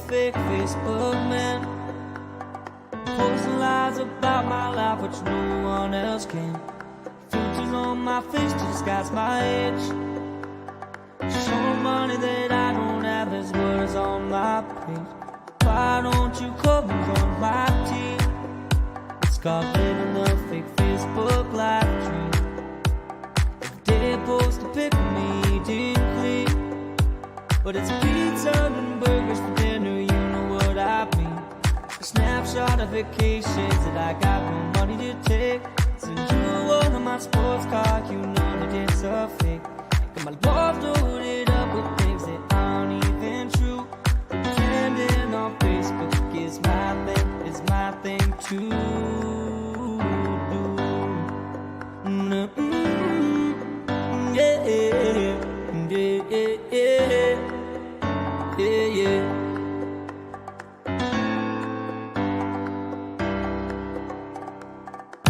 fake Facebook man, posting lies about my life which no one else can. Filters on my face to disguise my age, showing money that I don't have. There's words on my page. Why don't you come and join my team? It's called living the fake Facebook live dream. If they post a pic of me deeply, but it's pizza and burgers for dinner, you know what I mean. A snapshot of vacations that I got no money to take. Send you one of my sports cars, you know that it's a fake. Got my love loaded up with things that aren't even true. Pretending on Facebook is my thing to do. Yeah, yeah, yeah, yeah, yeah.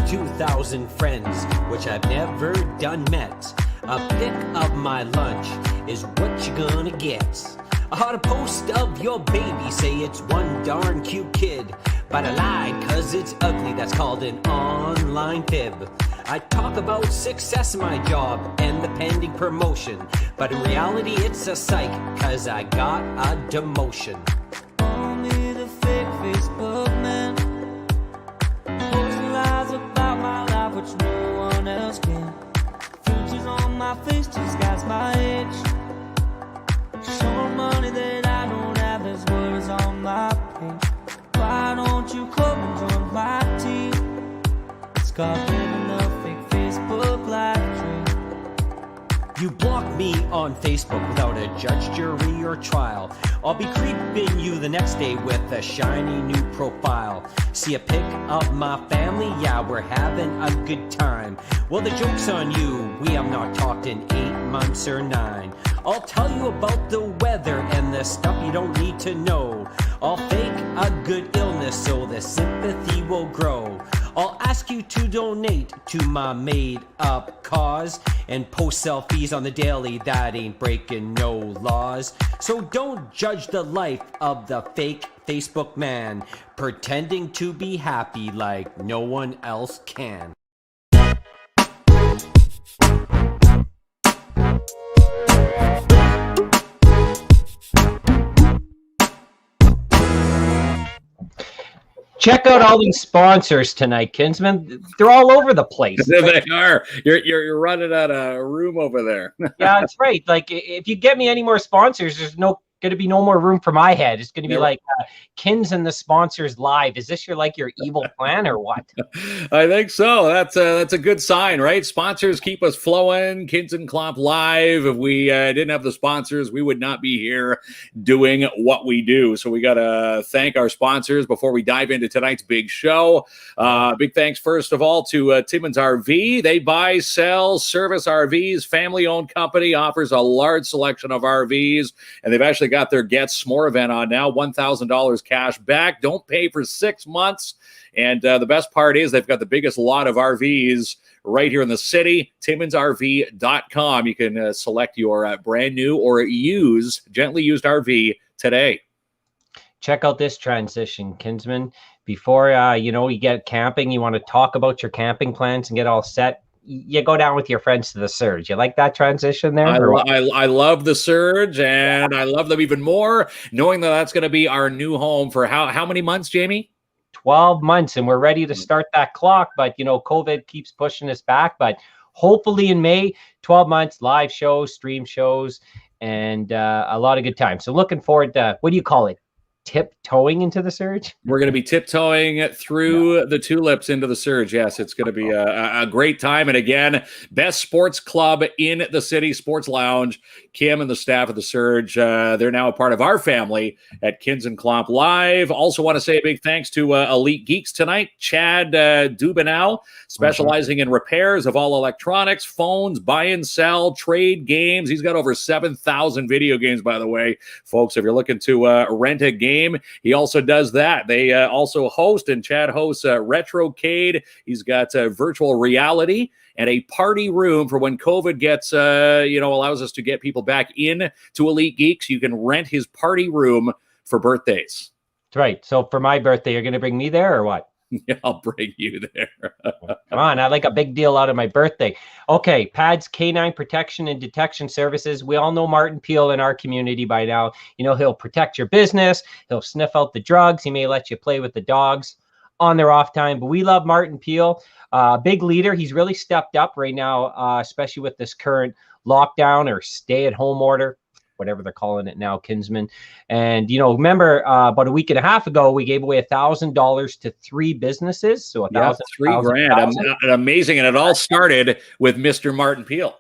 2,000 friends, which I've never done met. A pic of my lunch is what you gonna get. I had a post of your baby, say it's one darn cute kid. But I lied, cause it's ugly, that's called an online fib. I talk about success in my job and the pending promotion, but in reality it's a psych, cause I got a demotion. Only the fake Facebook man, posting lies about my life which no one else can. Filters on my face to disguise my age, showing money that I don't have. There's words on my page. Why don't you come and join my team? It's called living the fake Facebook live dream. You block me on Facebook without a judge, jury, or trial. I'll be creeping you the next day with a shiny new profile. See a pic of my family? Yeah, we're having a good time. Well, the joke's on you. We have not talked in 8 months or 9. I'll tell you about the weather and the stuff you don't need to know. I'll fake a good illness so the sympathy will grow. I'll ask you to donate to my made-up cause and post selfies on the daily. That ain't breaking no laws. So don't judge the life of the fake Facebook man, pretending to be happy like no one else can. Check out all these sponsors tonight, Kinsman. They're all over the place. They are. You're running out of room over there. Yeah, that's right. Like, if you get me any more sponsors, there's going to be no more room for my head. It's going to be like KINZ and the sponsors live. Is this your evil plan or what? I think so. That's a good sign, right? Sponsors keep us flowing. KINZ and KLOMP live. If we didn't have the sponsors, we would not be here doing what we do. So we got to thank our sponsors before we dive into tonight's big show. Big thanks, first of all, to Timmins RV. They buy, sell, service RVs. Family-owned company, offers a large selection of RVs, and they've actually got their Get S'more event on now. $1,000 cash back. Don't pay for 6 months. And the best part is they've got the biggest lot of RVs right here in the city. TimminsRV.com. You can select your brand new or gently used RV today. Check out this transition, Kinsman. Before you get camping, you want to talk about your camping plans and get all set. You go down with your friends to the Surge. You like that transition there? I love the Surge, and I love them even more knowing that that's going to be our new home for how many months, Jamie? 12 months, and we're ready to start that clock. But, COVID keeps pushing us back. But hopefully in May, 12 months, live shows, stream shows, and a lot of good time. So looking forward to, what do you call it? Tiptoeing into the Surge? We're going to be tiptoeing through the tulips into the Surge. Yes, it's going to be a great time. And again, best sports club in the city, Sports Lounge. Kim and the staff of the Surge, they're now a part of our family at KINZ and KLOMP Live. Also want to say a big thanks to Elite Geeks tonight. Chad Dubinow, specializing in repairs of all electronics, phones, buy and sell, trade games. He's got over 7,000 video games, by the way. Folks, if you're looking to rent a game, he also does that. They also host, and Chad hosts Retrocade. He's got virtual reality and a party room for when COVID gets, allows us to get people back in to Elite Geeks. You can rent his party room for birthdays. That's right. So for my birthday, you're going to bring me there or what? Yeah, I'll bring you there. Come on, I like a big deal out of my birthday. Okay, PADS Canine Protection and Detection Services. We all know Martin Peel in our community by now. You know, he'll protect your business. He'll sniff out the drugs. He may let you play with the dogs on their off time. But we love Martin Peel. Big leader. He's really stepped up right now, especially with this current lockdown or stay-at-home order, whatever they're calling it now, Kinsman. And, you know, remember about a week and a half ago, we gave away $1,000 to 3 businesses. So $3,000, amazing. And it all started with Mr. Martin Peel.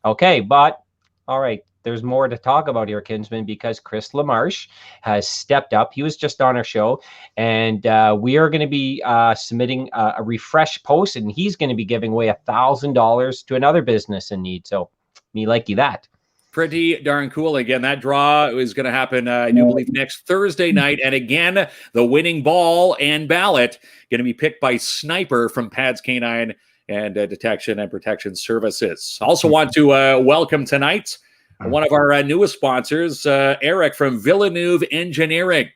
Okay, but all right, there's more to talk about here, Kinsman, because Chris LaMarche has stepped up. He was just on our show, and we are going to be submitting a refresh post, and he's going to be giving away $1,000 to another business in need. So me like you that. Pretty darn cool. Again, that draw is going to happen, I do believe, next Thursday night. And again, the winning ball and ballot going to be picked by Sniper from PADS Canine and Detection and Protection Services. Also want to welcome tonight one of our newest sponsors, Eric from Villeneuve Engineering.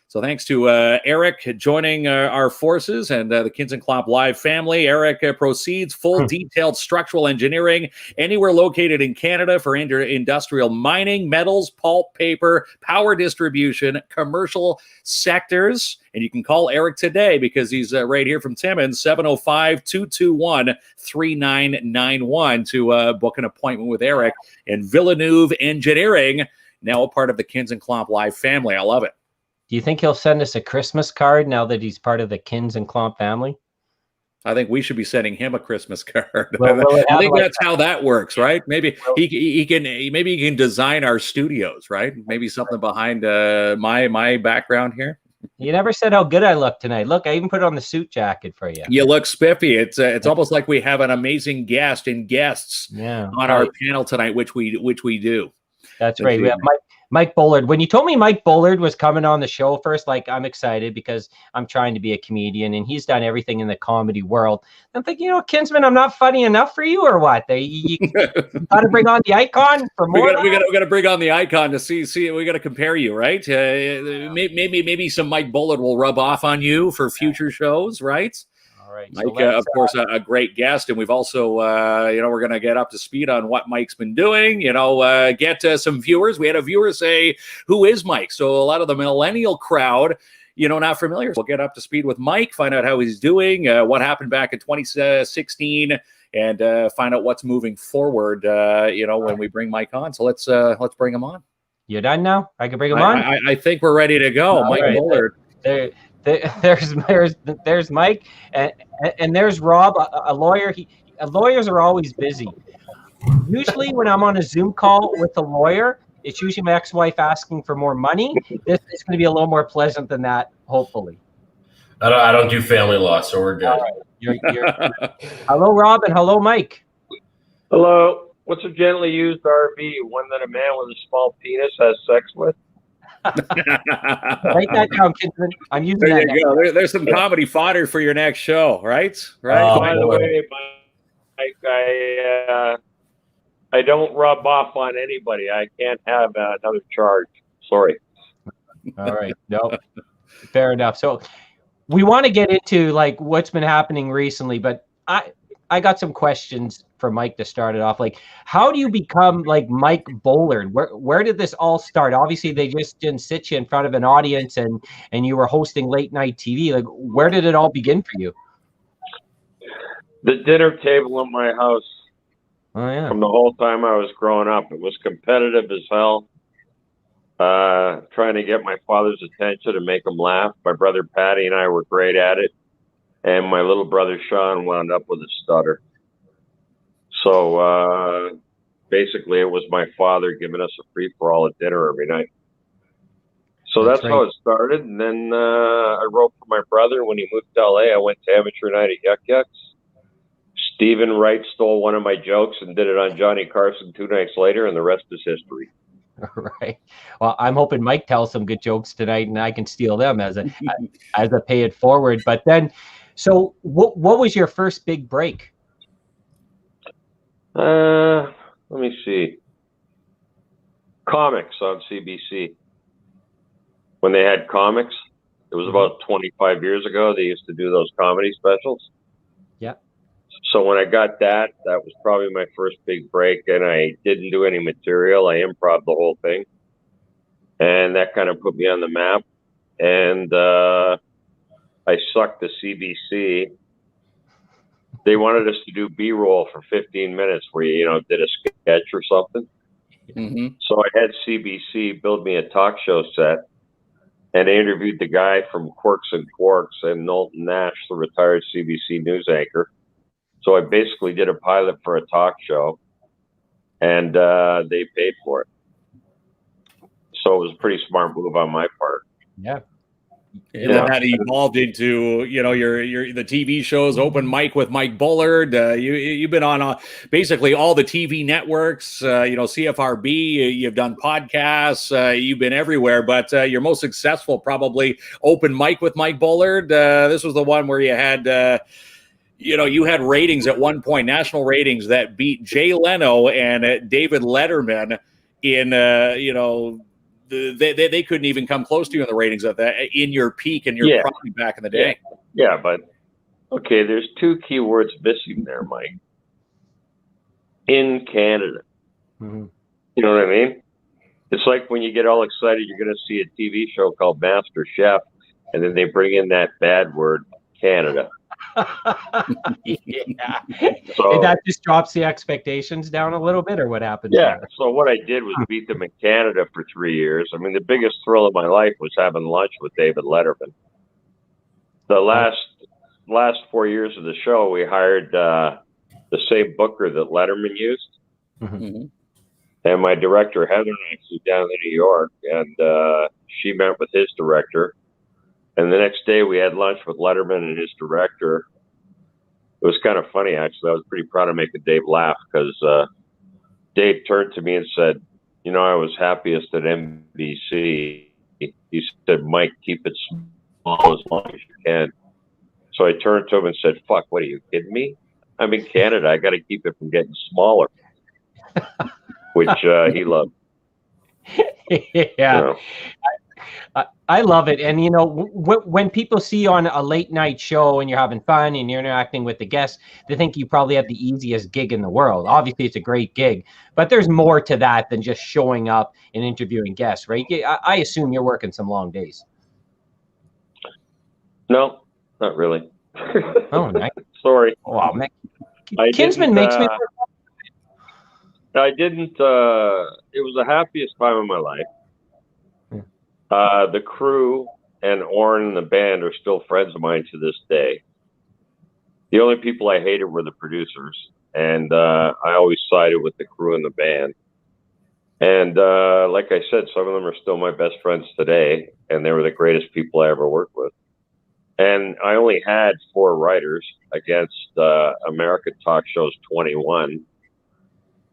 So thanks to Eric joining our forces and the KINZ and KLOMP Live family. Eric proceeds full detailed structural engineering anywhere located in Canada for industrial mining, metals, pulp, paper, power distribution, commercial sectors. And you can call Eric today because he's right here from Timmins, 705-221-3991 to book an appointment with Eric and Villeneuve Engineering, now a part of the KINZ and KLOMP Live family. I love it. Do you think he'll send us a Christmas card now that he's part of the KINZ and KLOMP family? I think we should be sending him a Christmas card. Well, I think that's how that works, right? Maybe he can design our studios, right? Maybe something behind my background here. You never said how good I look tonight. Look, I even put on the suit jacket for you. You look spiffy. It's almost like we have an amazing guest and guests on our panel tonight, which we do. That's right. We have Mike Bullard. When you told me Mike Bullard was coming on the show first, like, I'm excited because I'm trying to be a comedian and he's done everything in the comedy world. I'm thinking, you know, Kinsman, I'm not funny enough for you or what? You got to bring on the icon for more. We got to bring on the icon to see. We got to compare you, right? Maybe some Mike Bullard will rub off on you for future shows, right? Right. Mike, of course, a great guest, and we've also, we're going to get up to speed on what Mike's been doing. Get some viewers. We had a viewer say, "Who is Mike?" So a lot of the millennial crowd, not familiar. We'll get up to speed with Mike, find out how he's doing, what happened back in 2016, and find out what's moving forward. When we bring Mike on. So let's bring him on. You done now? I can bring him on. I think we're ready to go. Mike Bullard. There's Mike and there's Rob, a lawyer. Lawyers are always busy. Usually when I'm on a Zoom call with a lawyer, it's usually my ex-wife asking for more money. This is going to be a little more pleasant than that, hopefully. I don't do family law, so we're good. All right. Hello, Rob, and hello, Mike. Hello. What's a gently used RV? One that a man with a small penis has sex with? Write that down, Kinsman. I'm using there that. You go. There's some comedy fodder for your next show, right? By the way, Mike, I don't rub off on anybody. I can't have another charge. Sorry. All right. No, fair enough. So we want to get into like what's been happening recently, but I got some questions for Mike to start it off. Like, how do you become like Mike Bullard? Where did this all start? Obviously, they just didn't sit you in front of an audience and you were hosting late night TV. Like, where did it all begin for you? The dinner table in my house. Oh, yeah. From the whole time I was growing up, it was competitive as hell. Trying to get my father's attention and make him laugh. My brother Patty and I were great at it. And my little brother Sean wound up with a stutter. So basically, it was my father giving us a free-for-all at dinner every night. So that's how it started. And then I wrote for my brother. When he moved to L.A., I went to Amateur Night at Yuck Yucks. Stephen Wright stole one of my jokes and did it on Johnny Carson 2 nights later, and the rest is history. All right. Well, I'm hoping Mike tells some good jokes tonight, and I can steal them as a pay it forward. But then, so what was your first big break? Let me see. Comics on CBC. when they had comics. It was about 25 years ago. They used to do those comedy specials. Yeah. So when I got that, that was probably my first big break, and I didn't do any material. I improv the whole thing, and that kind of put me on the map. And I sucked the CBC. They wanted us to do B-roll for 15 minutes where you did a sketch or something. Mm-hmm. So I had CBC build me a talk show set, and I interviewed the guy from Quirks and Quarks and Knowlton Nash, the retired CBC news anchor. So I basically did a pilot for a talk show, and they paid for it. So it was a pretty smart move on my part. Yeah. And then that evolved into, your the TV shows, Open Mic with Mike Bullard. You've been on basically all the TV networks, CFRB. You've done podcasts. You've been everywhere, but your most successful probably Open Mic with Mike Bullard. This was the one where you had, you had ratings at one point, national ratings that beat Jay Leno and David Letterman in, they couldn't even come close to you in the ratings of that in your peak and your prime back in the day. Yeah, but okay, there's two key words missing there, Mike. In Canada. Mm-hmm. You know what I mean? It's like when you get all excited, you're going to see a TV show called Master Chef, and then they bring in that bad word, Canada. Yeah. So and that just drops the expectations down a little bit, or what happens? Yeah. So what I did was beat them in Canada for 3 years. I mean, the biggest thrill of my life was having lunch with David Letterman. The last 4 years of the show, we hired the same booker that Letterman used. Mm-hmm. And my director, Heather, and I flew down to New York, and she met with his director. And the next day we had lunch with Letterman and his director. It was kind of funny, actually. I was pretty proud of making Dave laugh because Dave turned to me and said, I was happiest at NBC. He said, Mike, keep it small as long as you can. So I turned to him and said, fuck, what are you kidding me? I'm in Canada. I got to keep it from getting smaller, which he loved. Yeah. I love it. And, when people see you on a late night show and you're having fun and you're interacting with the guests, they think you probably have the easiest gig in the world. Obviously, it's a great gig, but there's more to that than just showing up and interviewing guests, right? I assume you're working some long days. No, not really. Oh, nice. Sorry. Wow, man. Kinsman makes me... I didn't. It was the happiest time of my life. The crew and Orrin and the band are still friends of mine to this day. The only people I hated were the producers, and I always sided with the crew and the band. And like I said, some of them are still my best friends today, and they were the greatest people I ever worked with. And I only had 4 writers against American Talk Show's 21.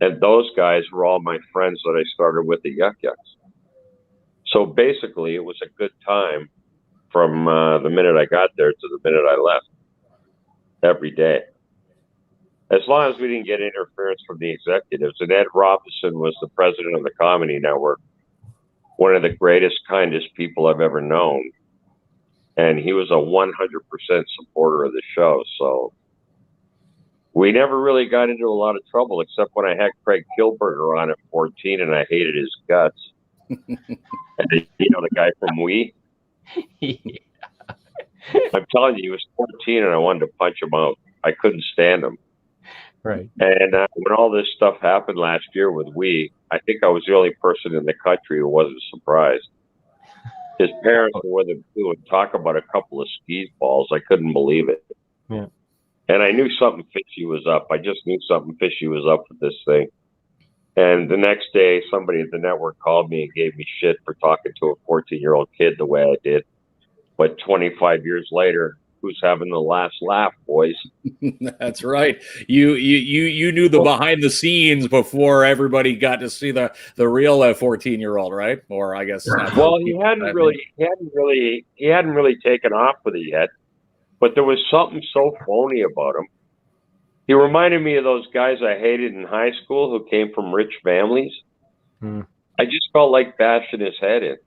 And those guys were all my friends that I started with at Yuck Yucks. So basically, it was a good time from the minute I got there to the minute I left every day. As long as we didn't get interference from the executives. And Ed Robinson was the president of the Comedy Network, one of the greatest, kindest people I've ever known. And he was a 100% supporter of the show. So we never really got into a lot of trouble, except when I had Craig Kilberger on at 14 and I hated his guts. The guy from We. Yeah. I'm telling you, he was 14 and I wanted to punch him out. I couldn't stand him. Right. And when all this stuff happened last year with We, I think I was the only person in the country who wasn't surprised. His parents would talk about a couple of skis balls. I couldn't believe it. Yeah. And I knew something fishy was up. I just knew something fishy was up with this thing. And the next day, somebody at the network called me and gave me shit for talking to a 14-year-old kid the way I did. But 25 years later, who's having the last laugh, boys? That's right. You knew the behind the scenes before everybody got to see the real 14-year-old, right? Or I guess. Well, he hadn't really taken off with it yet. But there was something so phony about him. He reminded me of those guys I hated in high school who came from rich families. I just felt like bashing his head in.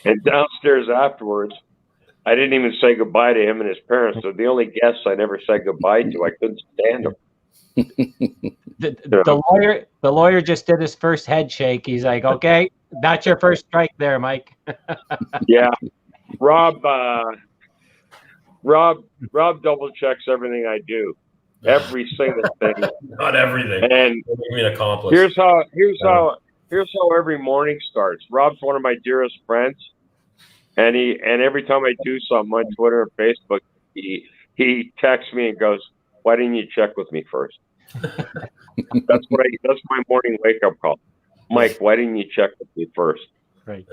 And downstairs afterwards, I didn't even say goodbye to him and his parents. So the only guests I never said goodbye to, I couldn't stand them. The lawyer just did his first head shake. He's like, okay, that's your first strike there, Mike. Yeah. Rob double checks everything I do. Every single thing. Not everything. And an accomplice. here's how every morning starts. Rob's one of my dearest friends. And every time I do something on Twitter or Facebook, he texts me and goes, "Why didn't you check with me first?" That's my morning wake up call. Mike, why didn't you check with me first? Right.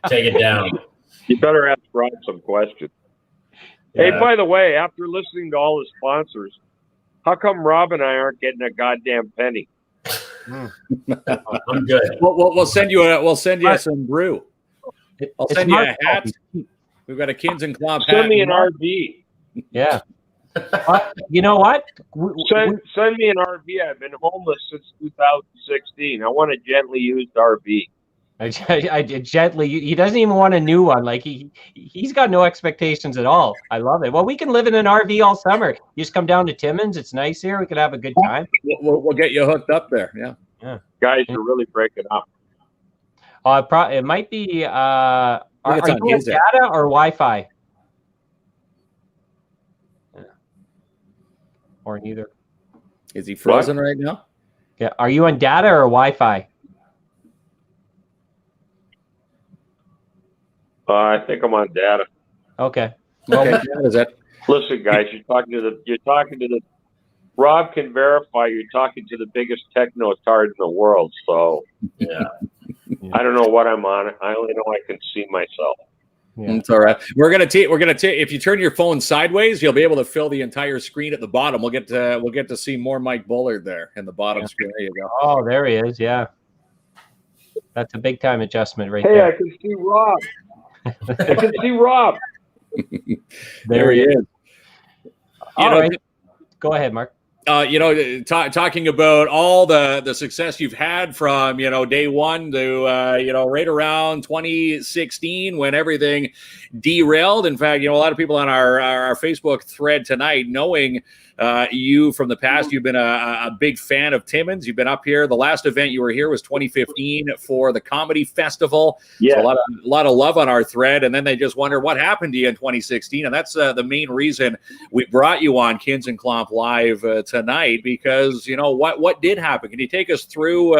Take it down. You better ask Rob some questions. Yeah. Hey, by the way, after listening to all the sponsors, how come Rob and I aren't getting a goddamn penny? I'm good. We'll send you some brew. I'll send you a hat. We've got a KINZ and KLOMP hat. Send me an RV. Yeah. You know what? Send me an RV. I've been homeless since 2016. I want a gently used RV. I did gently. He doesn't even want a new one. Like he's got no expectations at all. I love it. Well, we can live in an RV all summer. You just come down to Timmins. It's nice here. We can have a good time. We'll get you hooked up there. Yeah. Guys are really breaking up. It might be. Are you on KINZ. data or Wi-Fi? Yeah. Or neither. Is he frozen right now? Yeah. Are you on data or Wi-Fi? I think I'm on data. Okay. Okay. Is that? Listen, guys, you're talking to the. Rob can verify you're talking to the biggest techno-tard in the world. So Yeah. I don't know what I'm on. I only know I can see myself. Yeah. It's all right. We're gonna take. If you turn your phone sideways, you'll be able to fill the entire screen at the bottom. We'll get to see more Mike Bullard there in the bottom screen. There you go. Oh, there he is. Yeah. That's a big time adjustment right Hey, there. I can see Rob. I can see Rob. There he is. All right. Go ahead, Mark. Talking about all the success you've had from, day one to, right around 2016 when everything derailed. In fact, a lot of people on our Facebook thread tonight, knowing you from the past, you've been a big fan of Timmins. You've been up here. The last event you were here was 2015 for the Comedy Festival. Yeah. So a lot of love on our thread. And then they just wonder what happened to you in 2016. And that's the main reason we brought you on KINZ and KLOMP Live tonight, because, what did happen? Can you take us through,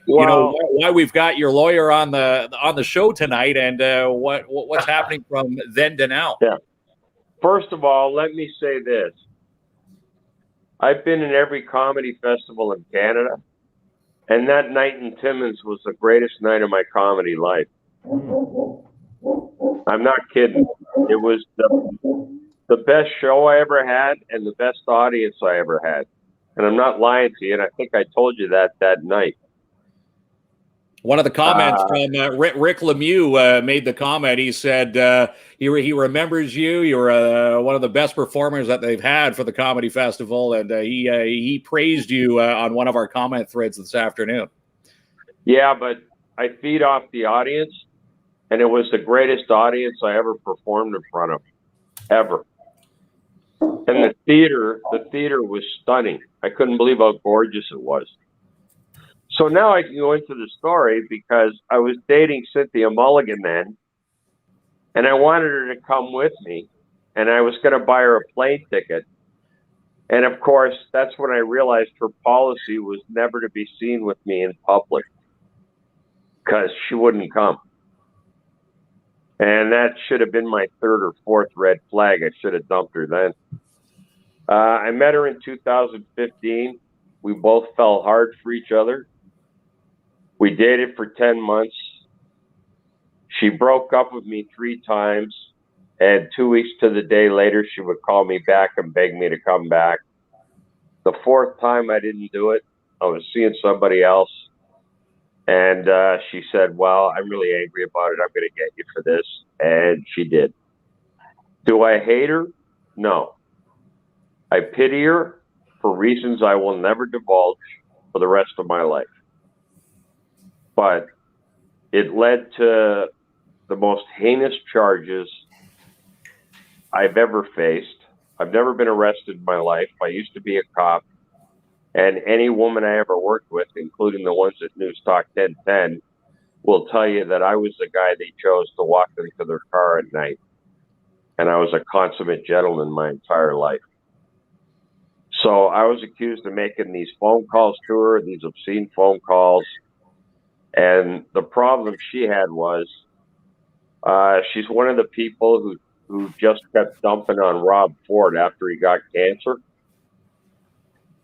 why we've got your lawyer on the show tonight and what's happening from then to now? Yeah. First of all, let me say this. I've been in every comedy festival in Canada, and that night in Timmins was the greatest night of my comedy life. I'm not kidding. It was the best show I ever had and the best audience I ever had. And I'm not lying to you, and I think I told you that night. One of the comments from Rick Lemieux made the comment. He said he remembers you. You're one of the best performers that they've had for the comedy festival, and he praised you on one of our comment threads this afternoon. Yeah, but I feed off the audience, and it was the greatest audience I ever performed in front of, ever. And the theater was stunning. I couldn't believe how gorgeous it was. So now I can go into the story because I was dating Cynthia Mulligan then, and I wanted her to come with me, and I was going to buy her a plane ticket. And of course, that's when I realized her policy was never to be seen with me in public because she wouldn't come. And that should have been my third or fourth red flag. I should have dumped her then. I met her in 2015. We both fell hard for each other. We dated for 10 months. She broke up with me 3 times, and 2 weeks to the day later, she would call me back and beg me to come back. The 4th time I didn't do it. I was seeing somebody else, and she said, well, I'm really angry about it. I'm going to get you for this, and she did. Do I hate her? No. I pity her for reasons I will never divulge for the rest of my life. But it led to the most heinous charges I've ever faced. I've never been arrested in my life. I used to be a cop, and any woman I ever worked with, including the ones at News Talk 1010, will tell you that I was the guy they chose to walk them to their car at night. And I was a consummate gentleman my entire life. So I was accused of making these phone calls to her, these obscene phone calls. And the problem she had was she's one of the people who just kept dumping on Rob Ford after he got cancer.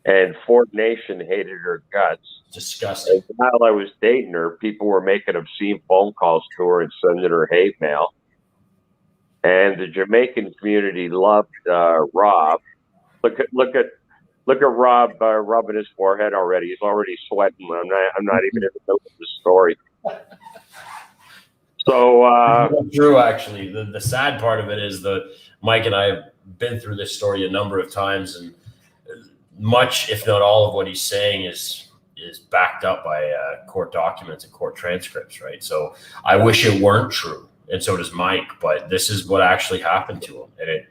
And Ford Nation hated her guts. Disgusting. And while I was dating her, people were making obscene phone calls to her and sending her hate mail. And the Jamaican community loved Rob. Look at Rob rubbing his forehead already. He's already sweating. I'm not even in the middle of the story. So true, actually. The sad part of it is that Mike and I have been through this story a number of times, and much, if not all, of what he's saying is backed up by court documents and court transcripts, right? So I wish it weren't true, and so does Mike. But this is what actually happened to him, and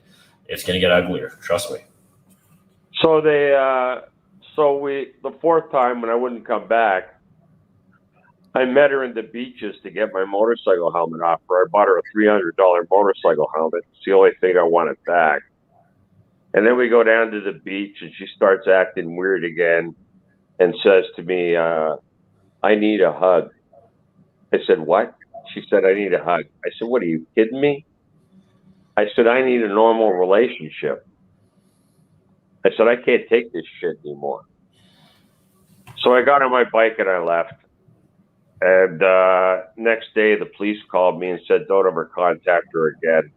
it's going to get uglier. Trust me. So the fourth time when I wouldn't come back, I met her in the beaches to get my motorcycle helmet off her. I bought her a $300 motorcycle helmet. It's the only thing I wanted back. And then we go down to the beach, and she starts acting weird again and says to me, I need a hug. I said, what? She said, I need a hug. I said, what, are you kidding me? I said, I need a normal relationship. I said, I can't take this shit anymore. So I got on my bike and I left. And next day, the police called me and said, don't ever contact her again.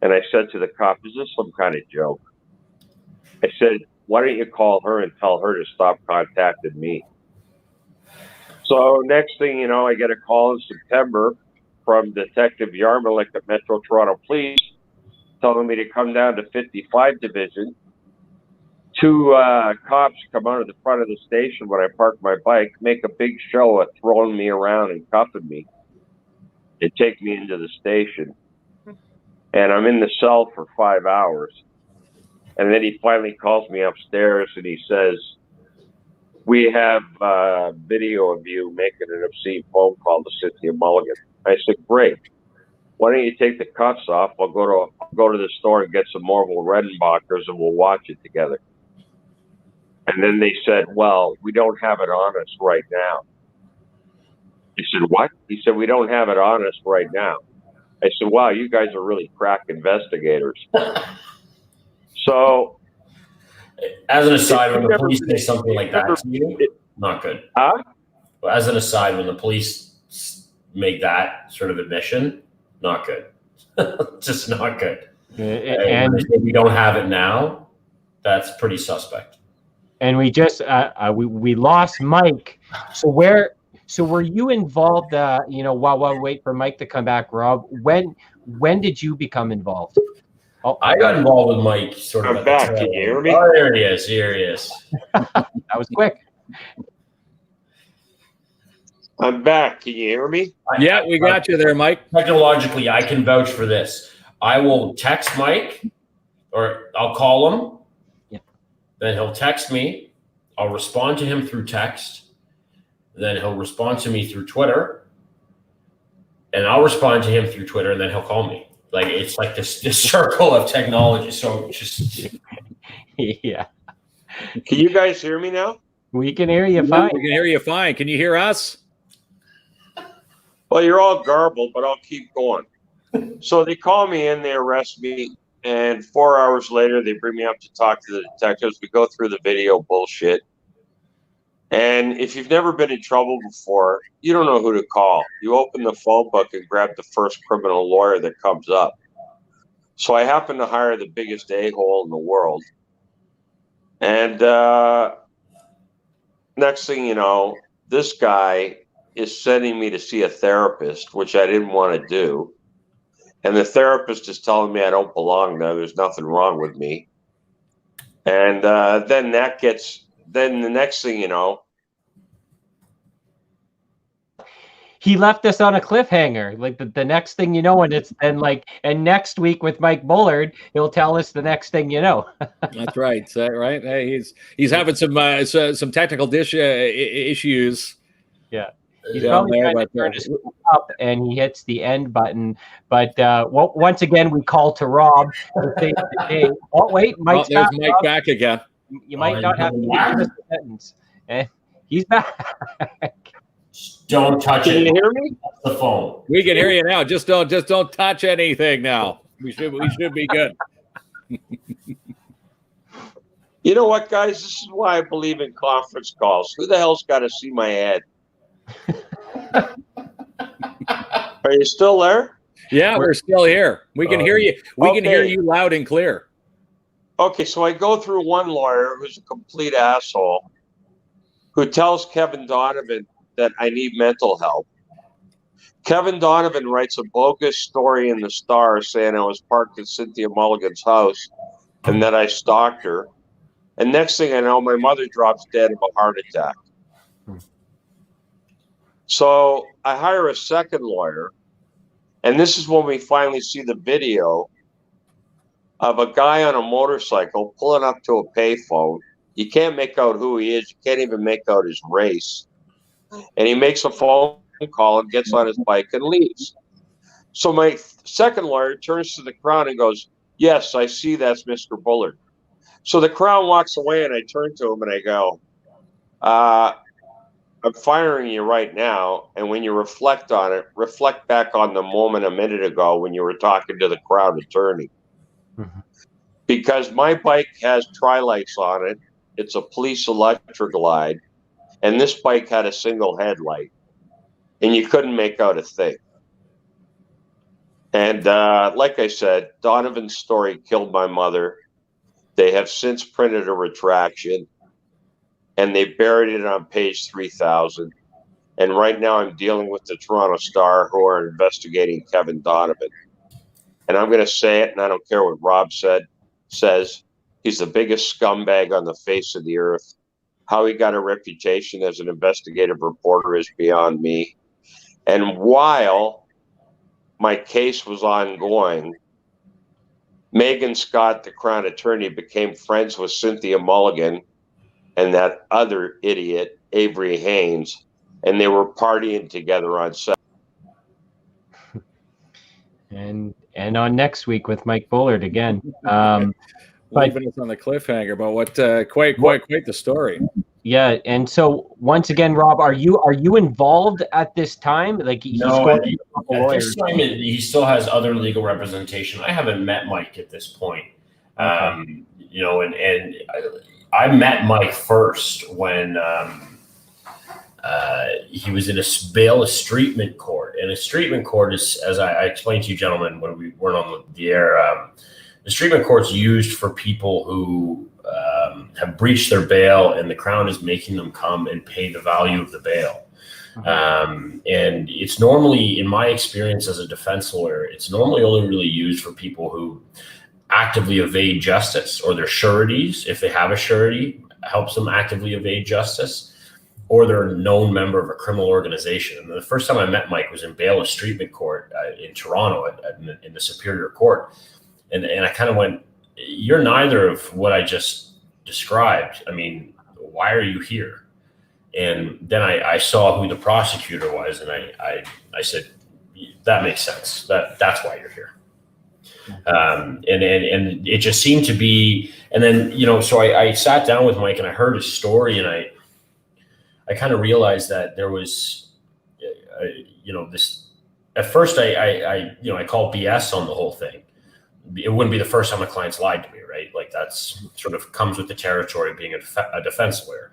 And I said to the cop, is this some kind of joke? I said, why don't you call her and tell her to stop contacting me? So next thing you know, I get a call in September from Detective Yarmolick at Metro Toronto Police telling me to come down to 55 Division. Two cops come out of the front of the station when I park my bike, make a big show of throwing me around and cuffing me, and take me into the station. And I'm in the cell for 5 hours. And then he finally calls me upstairs and he says, we have video of you making an obscene phone call to Cynthia Mulligan. I said, great. Why don't you take the cuffs off? I'll go to the store and get some Orville Redenbachers and we'll watch it together. And then they said, well, we don't have it on us right now. He said, what? He said, we don't have it on us right now. I said, wow, you guys are really crack investigators. So, as an aside, when the police say something like that to you, not good. Huh? But as an aside, when the police make that sort of admission, not good. Just not good. And if we don't have it now, that's pretty suspect. And we just we lost Mike. So were you involved? While we wait for Mike to come back, Rob, when did you become involved? Oh, I got involved with Mike sort of. I'm back. Can you hear me? Oh, there he is. Here he is. That was quick. I'm back. Can you hear me? Yeah, we got you there, Mike. Technologically, I can vouch for this. I will text Mike, or I'll call him. Yeah. Then he'll text me. I'll respond to him through text. Then he'll respond to me through Twitter. And I'll respond to him through Twitter, and then he'll call me. Like, it's like this circle of technology. So just Yeah. Can you guys hear me now? We can hear you fine. We can hear you fine. Can you hear us? Well, you're all garbled, but I'll keep going. So they call me in, they arrest me, and 4 hours later, they bring me up to talk to the detectives. We go through the video bullshit. And if you've never been in trouble before, you don't know who to call. You open the phone book and grab the first criminal lawyer that comes up. So I happen to hire the biggest a-hole in the world. And next thing you know, this guy is sending me to see a therapist, which I didn't want to do. And the therapist is telling me I don't belong there. There's nothing wrong with me. And then the next thing you know. he left us on a cliffhanger. Like the next thing you know, and next week with Mike Bullard, he'll tell us the next thing you know. That's right. Right. Hey, he's having some technical issues. Yeah. He's down probably there, trying to but, turn his phone up, and he hits the end button. But once again, we call to Rob to say today. Oh wait, Mike's there's back. Mike Rob. back again. You might not have to give us a sentence. He's back. Don't touch Can it. you hear me? The phone. We can hear you now. Just don't touch anything now. We should be good. You know what, guys? This is why I believe in conference calls. Who the hell's got to see my head? Are you still there? Yeah, we're still here. We can hear you. We can hear okay. you loud and clear. Okay, so I go through one lawyer who's a complete asshole who tells Kevin Donovan that I need mental help. Kevin Donovan writes a bogus story in the Star saying I was parked at Cynthia Mulligan's house and that I stalked her. And next thing I know, my mother drops dead of a heart attack. So I hire a second lawyer, and this is when we finally see the video of a guy on a motorcycle pulling up to a payphone. You can't make out who he is. You can't even make out his race. And he makes a phone call and gets on his bike and leaves. So my second lawyer turns to the Crown and goes, "Yes, I see that's Mr. Bullard." So the Crown walks away, and I turn to him and I go, I'm firing you right now. And when you reflect on it, reflect back on the moment a minute ago when you were talking to the Crown attorney. Mm-hmm. Because my bike has tri-lights on it. It's a police Electroglide. And this bike had a single headlight. And you couldn't make out a thing. And like I said, Donovan's story killed my mother. They have since printed a retraction. And they buried it on page 3000. And right now I'm dealing with the Toronto Star, who are investigating Kevin Donovan. And I'm going to say it, and I don't care what Rob says. He's the biggest scumbag on the face of the earth. How he got a reputation as an investigative reporter is beyond me. And while my case was ongoing, Megan Scott, the Crown attorney, became friends with Cynthia Mulligan and that other idiot, Avery Haynes, and they were partying together on set. And on next week with Mike Bullard again. Leaving us on the cliffhanger, but what quite the story. Yeah, and so once again, Rob, are you involved at this time? Like no, at this time he still has other legal representation. I haven't met Mike at this point. Okay. You know, and I met Mike first when he was in a bail estrangement court. And estrangement court is, as I explained to you gentlemen when we weren't on the air, estrangement court's used for people who have breached their bail and the Crown is making them come and pay the value of the bail. And it's normally, in my experience as a defense lawyer, it's normally only really used for people who actively evade justice, or their sureties, if they have a surety, helps them actively evade justice, or they're a known member of a criminal organization. And the first time I met Mike was in bail estrangement court in Toronto in the Superior Court. And I kind of went, "You're neither of what I just described. I mean, why are you here?" And then I saw who the prosecutor was, and I said, "That makes sense. That's why you're here." And it just seemed to be. And then, you know, so I sat down with Mike and I heard his story, and I kind of realized that there was, you know, this. At first, I called BS on the whole thing. It wouldn't be the first time a client's lied to me, right? Like that's sort of comes with the territory of being a defense lawyer.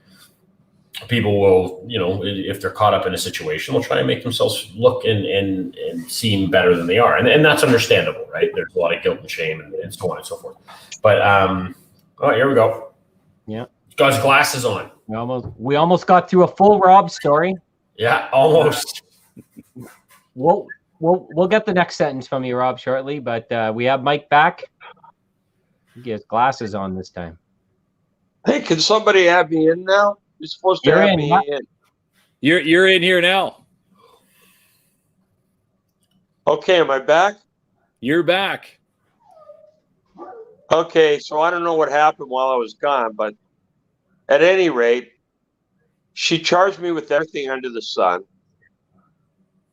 People will, you know, if they're caught up in a situation, will try and make themselves look and seem better than they are. And that's understandable, right? There's a lot of guilt and shame and so on and so forth. But, oh, here we go. Yeah. Got his glasses on. We almost got through a full Rob story. Yeah, almost. We'll get the next sentence from you, Rob, shortly, but we have Mike back. He has glasses on this time. Hey, can somebody have me in now? You're supposed to have me in. You're in here now. Okay, am I back? You're back. Okay, so I don't know what happened while I was gone, but at any rate, she charged me with everything under the sun.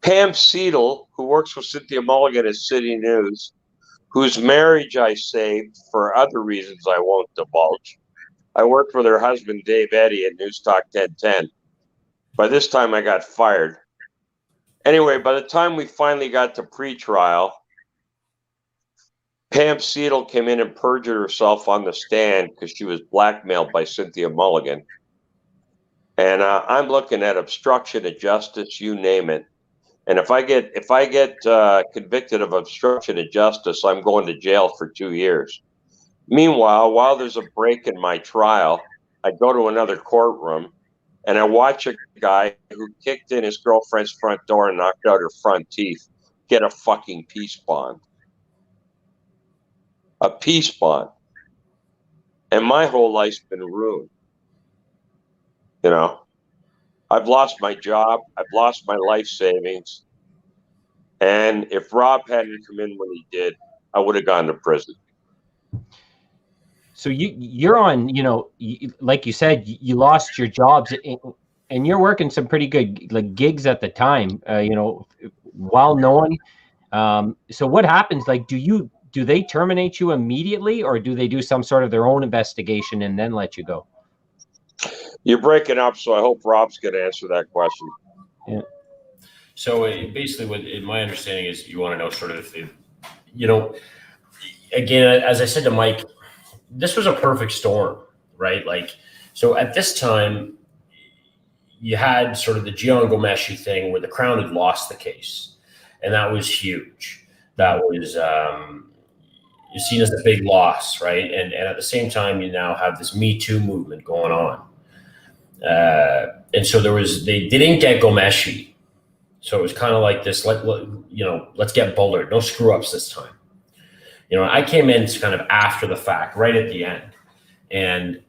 Pam Seidel, who works with Cynthia Mulligan at City News, whose marriage I saved for other reasons I won't divulge. I worked with her husband, Dave Eddy, at News Talk 1010. By this time, I got fired. Anyway, by the time we finally got to pre-trial, Pam Seidel came in and perjured herself on the stand because she was blackmailed by Cynthia Mulligan. And I'm looking at obstruction of justice, you name it. And if I get convicted of obstruction of justice, I'm going to jail for 2 years. Meanwhile, while there's a break in my trial, I go to another courtroom and I watch a guy who kicked in his girlfriend's front door and knocked out her front teeth get a fucking peace bond. A peace bond. And my whole life's been ruined. You know, I've lost my job. I've lost my life savings. And if Rob hadn't come in when he did, I would have gone to prison. So you're on, you know, like you said, you lost your jobs, and you're working some pretty good like gigs at the time, you know, well known. So what happens? Like, do they terminate you immediately, or do they do some sort of their own investigation and then let you go? You're breaking up, so I hope Rob's going to answer that question. Yeah. So basically, what my understanding is, you want to know sort of, you know, again, as I said to Mike, this was a perfect storm, right? Like, so at this time, you had sort of the Gian Gomeshi thing where the Crown had lost the case, and that was huge. That was seen as a big loss, right? And at the same time, you now have this Me Too movement going on. And so they didn't get Gomeshi. So it was kind of like this, let's get Bullard. No screw ups this time. You know, I came in kind of after the fact, right at the end. And,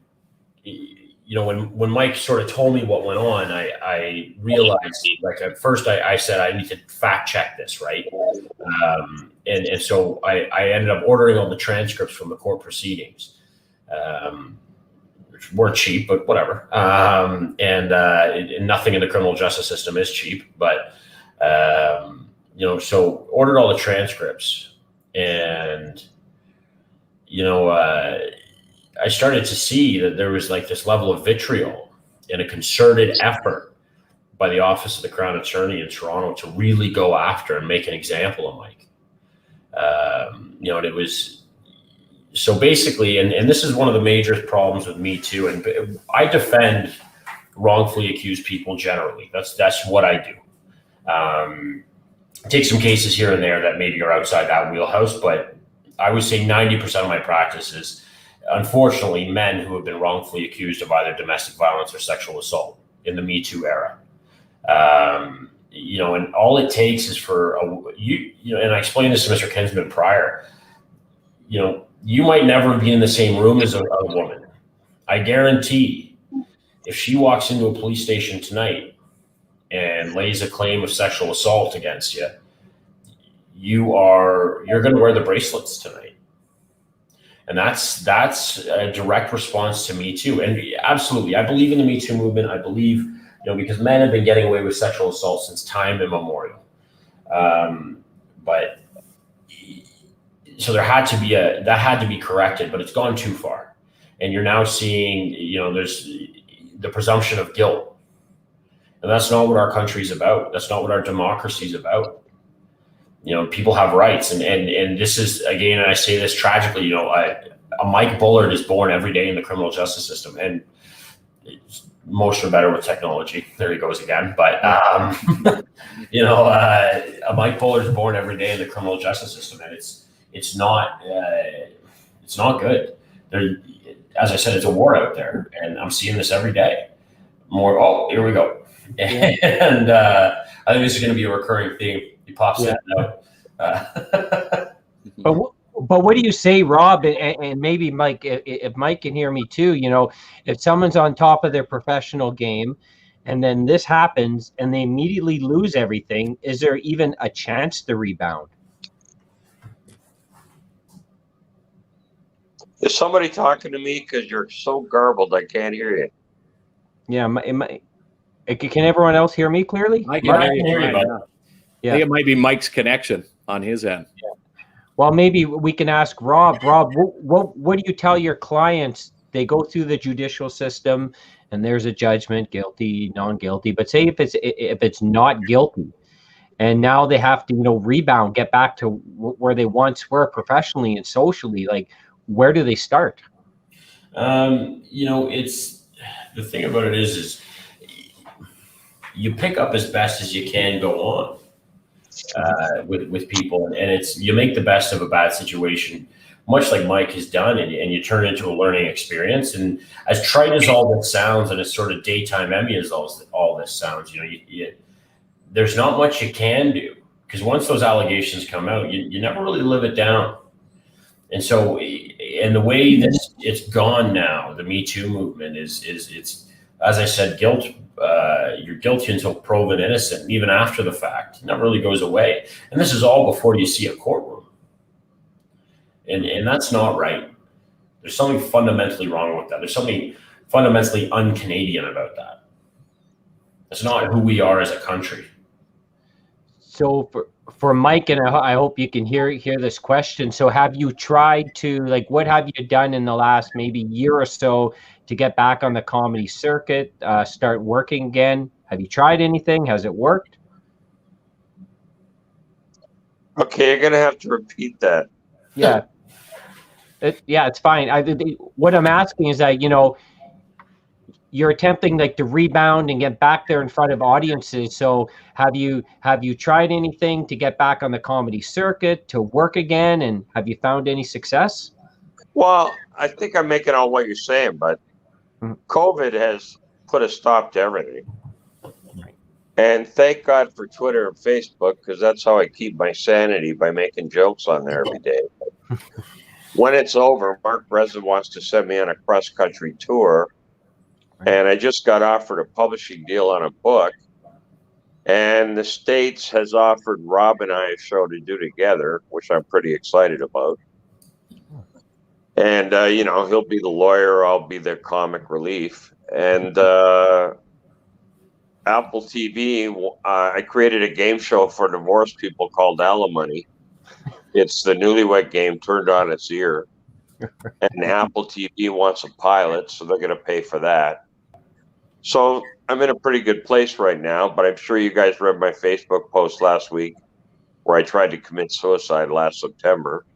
you know, when Mike sort of told me what went on, I realized, like, at first I said, I need to fact check this, right? And so I ended up ordering all the transcripts from the court proceedings, which weren't cheap, but whatever. And nothing in the criminal justice system is cheap, but, you know, so ordered all the transcripts. And, you know, I started to see that there was like this level of vitriol and a concerted effort by the Office of the Crown Attorney in Toronto to really go after and make an example of Mike. You know, and it was so basically, and this is one of the major problems with Me Too. And I defend wrongfully accused people generally. That's what I do. Take some cases here and there that maybe are outside that wheelhouse, but I would say 90% of my practice is, unfortunately, men who have been wrongfully accused of either domestic violence or sexual assault in the Me Too era. You know, and all it takes is for you know, and I explained this to Mr. Kinsman prior. You know, you might never be in the same room as a woman. I guarantee, if she walks into a police station tonight and lays a claim of sexual assault against you, you're going to wear the bracelets tonight. And that's a direct response to Me Too. And absolutely, I believe in the Me Too movement. I believe, you know, because men have been getting away with sexual assault since time immemorial. But so that had to be corrected, but it's gone too far. And you're now seeing, you know, there's the presumption of guilt. And that's not what our country's about. That's not what our democracy is about. You know, people have rights. And this is, again, and I say this tragically, you know, a Mike Bullard is born every day in the criminal justice system. And most are better with technology. There he goes again. But, you know, a Mike Bullard is born every day in the criminal justice system. And it's not good. As I said, it's a war out there. And I'm seeing this every day. More, oh, here we go. Yeah. And I think this is going to be a recurring theme. He pops in and out. But what do you say, Rob, and maybe Mike, if Mike can hear me too, you know, if someone's on top of their professional game and then this happens and they immediately lose everything, is there even a chance to rebound? Is somebody talking to me? Because you're so garbled, I can't hear you. Yeah, can everyone else hear me clearly? I Mark, can I can hear you, fine, bud. yeah. I think it might be Mike's connection on his end. Well, maybe we can ask Rob. Rob, what do you tell your clients? They go through the judicial system, and there's a judgment, guilty, non-guilty. But say if it's not guilty, and now they have to rebound, get back to where they once were professionally and socially. Like, where do they start? It's the thing about it is you pick up as best as you can go on with people, and it's you make the best of a bad situation, much like Mike has done, and you turn it into a learning experience. And as trite as all this sounds, and as sort of daytime Emmy as all this sounds, there's not much you can do, because once those allegations come out, you never really live it down. And so, and the way that it's gone now, the Me Too movement is it's, as I said, guilt. You're guilty until proven innocent, and even after the fact, it never really goes away. And this is all before you see a courtroom. And that's not right. There's something fundamentally wrong with that. There's something fundamentally un-Canadian about that. It's not who we are as a country. So for Mike, and I hope you can hear this question. So have you tried to, what have you done in the last maybe year or so to get back on the comedy circuit, start working again? Have you tried anything? Has it worked? Okay, you're going to have to repeat that. Yeah. It's fine. What I'm asking is that, you're attempting to rebound and get back there in front of audiences. So have you tried anything to get back on the comedy circuit, to work again? And have you found any success? Well, I think I'm making out what you're saying, but COVID has put a stop to everything. And thank God for Twitter and Facebook, because that's how I keep my sanity, by making jokes on there every day. When it's over, Mark Breslin wants to send me on a cross-country tour. And I just got offered a publishing deal on a book. And the States has offered Rob and I a show to do together, which I'm pretty excited about. And, he'll be the lawyer, I'll be the comic relief. And Apple TV, I created a game show for divorced people called Alimony. It's the Newlywed Game turned on its ear. And Apple TV wants a pilot, so they're going to pay for that. So I'm in a pretty good place right now, but I'm sure you guys read my Facebook post last week where I tried to commit suicide last September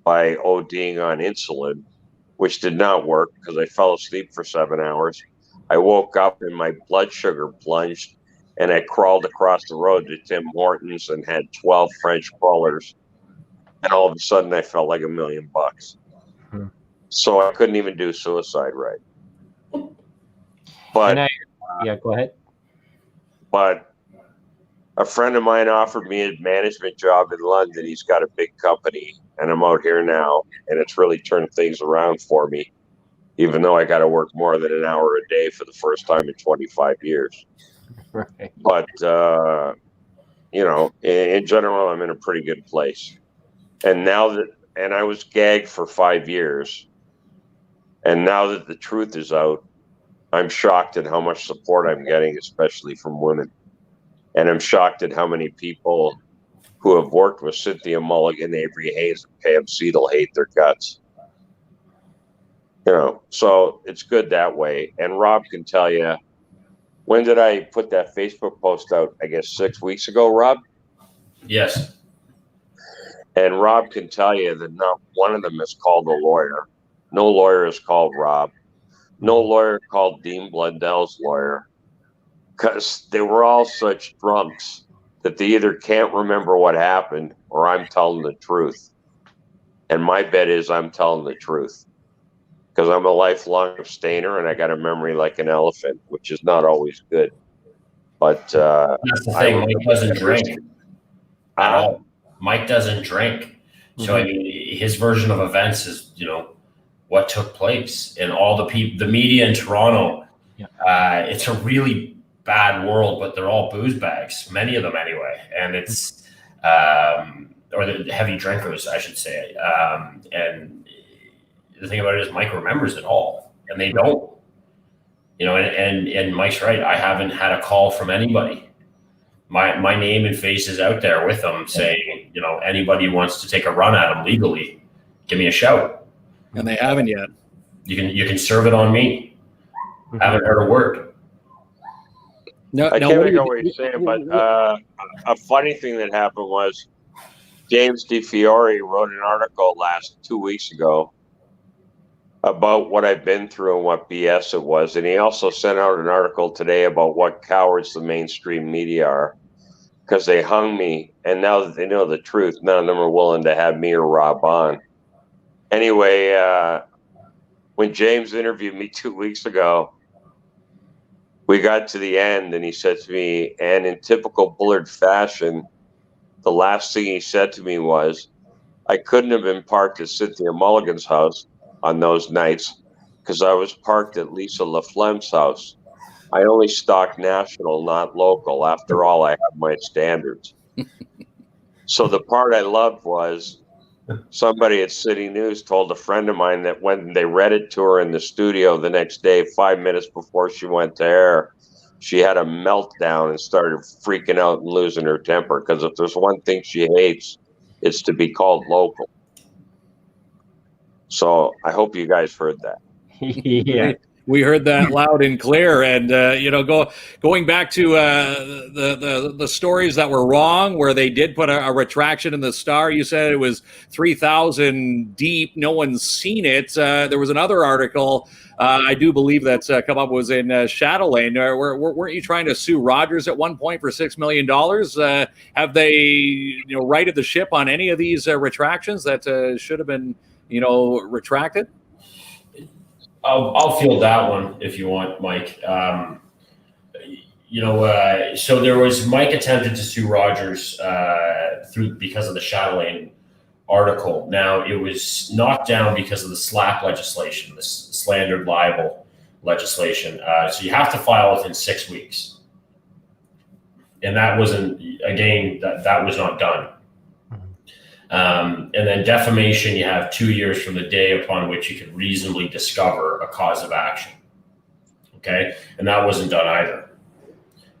by ODing on insulin, which did not work because I fell asleep for 7 hours. I woke up and my blood sugar plunged, and I crawled across the road to Tim Hortons and had 12 French crawlers. And all of a sudden I felt like $1 million. So I couldn't even do suicide right. But go ahead. But a friend of mine offered me a management job in London. He's got a big company, and I'm out here now, and it's really turned things around for me, even though I got to work more than an hour a day for the first time in 25 years. Right. But, in general, I'm in a pretty good place. And I was gagged for 5 years. And now that the truth is out, I'm shocked at how much support I'm getting, especially from women. And I'm shocked at how many people who have worked with Cynthia Mulligan, Avery Hayes, and Pam Seidel hate their guts. So it's good that way. And Rob can tell you, when did I put that Facebook post out? I guess 6 weeks ago, Rob? Yes. And Rob can tell you that not one of them has called a lawyer. No lawyer has called Rob. No lawyer called Dean Blundell's lawyer, because they were all such drunks that they either can't remember what happened or I'm telling the truth. And my bet is I'm telling the truth, because I'm a lifelong abstainer and I got a memory like an elephant, which is not always good. But that's the thing. Mike doesn't drink at all. Mike doesn't drink. So, I mean, his version of events is, what took place, and all the media in Toronto It's a really bad world, but they're all booze bags, many of them anyway. And it's, or the heavy drinkers, I should say. And the thing about it is Mike remembers it all, and they don't. You know, and Mike's right. I haven't had a call from anybody. My name and face is out there with them saying, you know, anybody who wants to take a run at them legally, give me a shout. And they haven't yet. You can serve it on me. I haven't heard a word. No, I can't make out what you're saying, but a funny thing that happened was James DeFiore wrote an article 2 weeks ago about what I've been through and what BS it was. And he also sent out an article today about what cowards the mainstream media are, because they hung me. And now that they know the truth, none of them are willing to have me or Rob on. Anyway, when James interviewed me 2 weeks ago, we got to the end and he said to me, and in typical Bullard fashion, the last thing he said to me was, I couldn't have been parked at Cynthia Mulligan's house on those nights because I was parked at Lisa LaFlemme's house. I only stock national, not local. After all, I have my standards. So the part I loved was somebody at City News told a friend of mine that when they read it to her in the studio the next day, 5 minutes before she went to air, she had a meltdown and started freaking out and losing her temper, because if there's one thing she hates, it's to be called local. So I hope you guys heard that. Yeah. We heard that loud and clear. And going back to the stories that were wrong, where they did put a retraction in the Star. You said it was 3,000 deep. No one's seen it. There was another article, I do believe, that's come up, was in Chatelaine. Weren't you trying to sue Rogers at one point for $6 million? Have they righted the ship on any of these retractions that should have been retracted? I'll field that one if you want, Mike. So there was Mike attempted to sue Rogers because of the Chatelaine article. Now, it was knocked down because of the SLAPP legislation, the slandered libel legislation. So you have to file within 6 weeks, and that wasn't, again, that was not done. And then defamation, you have 2 years from the day upon which you can reasonably discover a cause of action. Okay. And that wasn't done either.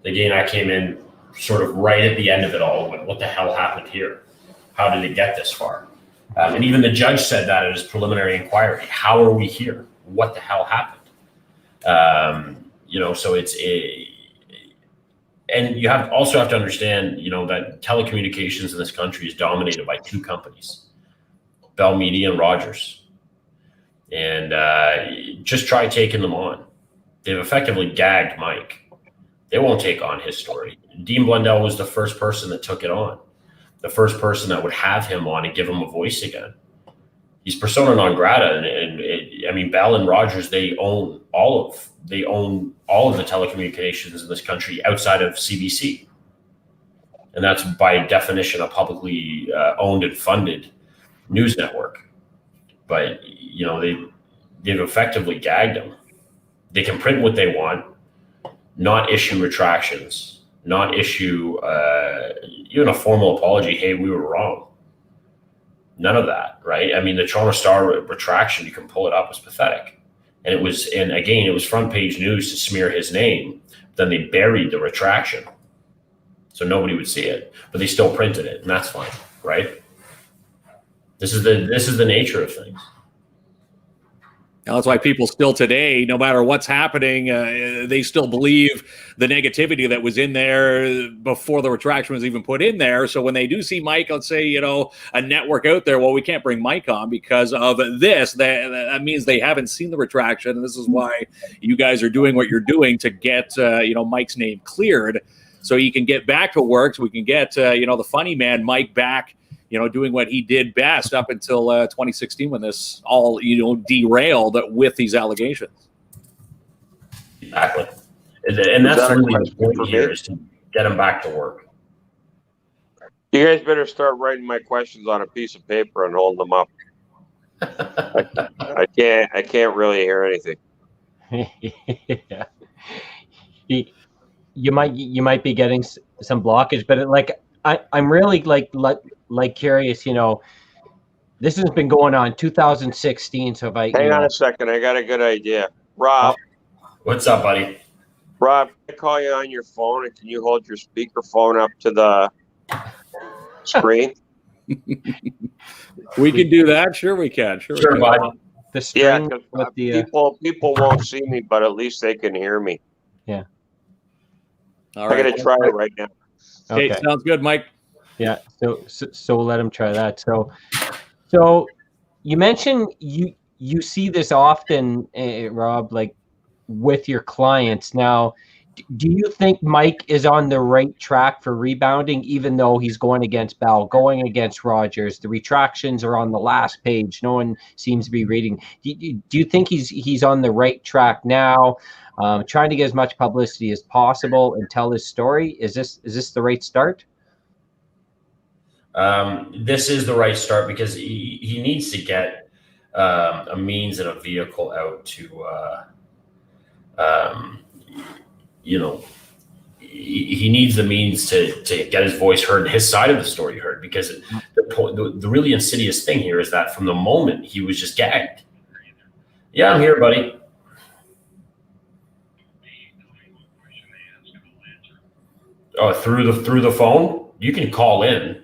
Again, I came in sort of right at the end of it all and went, what the hell happened here? How did it get this far? And even the judge said that at his preliminary inquiry. How are we here? What the hell happened? So it's and you also have to understand, that telecommunications in this country is dominated by two companies, Bell Media and Rogers. And just try taking them on. They've effectively gagged Mike. They won't take on his story. Dean Blundell was the first person that took it on, the first person that would have him on and give him a voice again. He's persona non grata, and Bell and Rogers, they own all of the telecommunications in this country outside of CBC, and that's by definition a publicly owned and funded news network. But they've effectively gagged him. They can print what they want, not issue retractions, not issue even a formal apology. Hey, we were wrong. None of that, right? The Toronto Star retraction, you can pull it up, was pathetic. And it was front page news to smear his name. Then they buried the retraction, so nobody would see it, but they still printed it, and that's fine, right? This is the nature of things. Now, that's why people still today, no matter what's happening, they still believe the negativity that was in there before the retraction was even put in there. So when they do see Mike, let's say, a network out there, well, we can't bring Mike on because of this. That means they haven't seen the retraction. And this is why you guys are doing what you're doing to get, Mike's name cleared so he can get back to work, so we can get, the funny man Mike back, doing what he did best up until 2016 when this all, derailed with these allegations. Exactly. And that's really the point here, is to get him back to work. You guys better start writing my questions on a piece of paper and hold them up. I can't really hear anything. Yeah. you might be getting some blockage, but I'm really like curious. This has been going on 2016. So if I Hang on a second, I got a good idea. Rob, What's up, buddy? Rob, can I call you on your phone, and can you hold your speakerphone up to the screen? We can do that. Sure, we can. Sure, Sure, we can. bud. the Yeah, string 'cause, with the people won't see me, but at least they can hear me. All I'm right. gonna try it right now. Okay, okay. sounds good, Mike. Yeah, so we'll let him try that. So you mentioned you see this often, Rob, like with your clients. Now, do you think Mike is on the right track for rebounding, even though he's going against Bell, going against Rogers? The retractions are on the last page. No one seems to be reading. Do you think he's on the right track now? Trying to get as much publicity as possible and tell his story. Is this the right start? This is the right start because he needs to get a means and a vehicle out to, he needs the means to get his voice heard, his side of the story heard, because the really insidious thing here is that from the moment he was just gagged. Yeah, I'm here, buddy. Oh, through the phone? You can call in.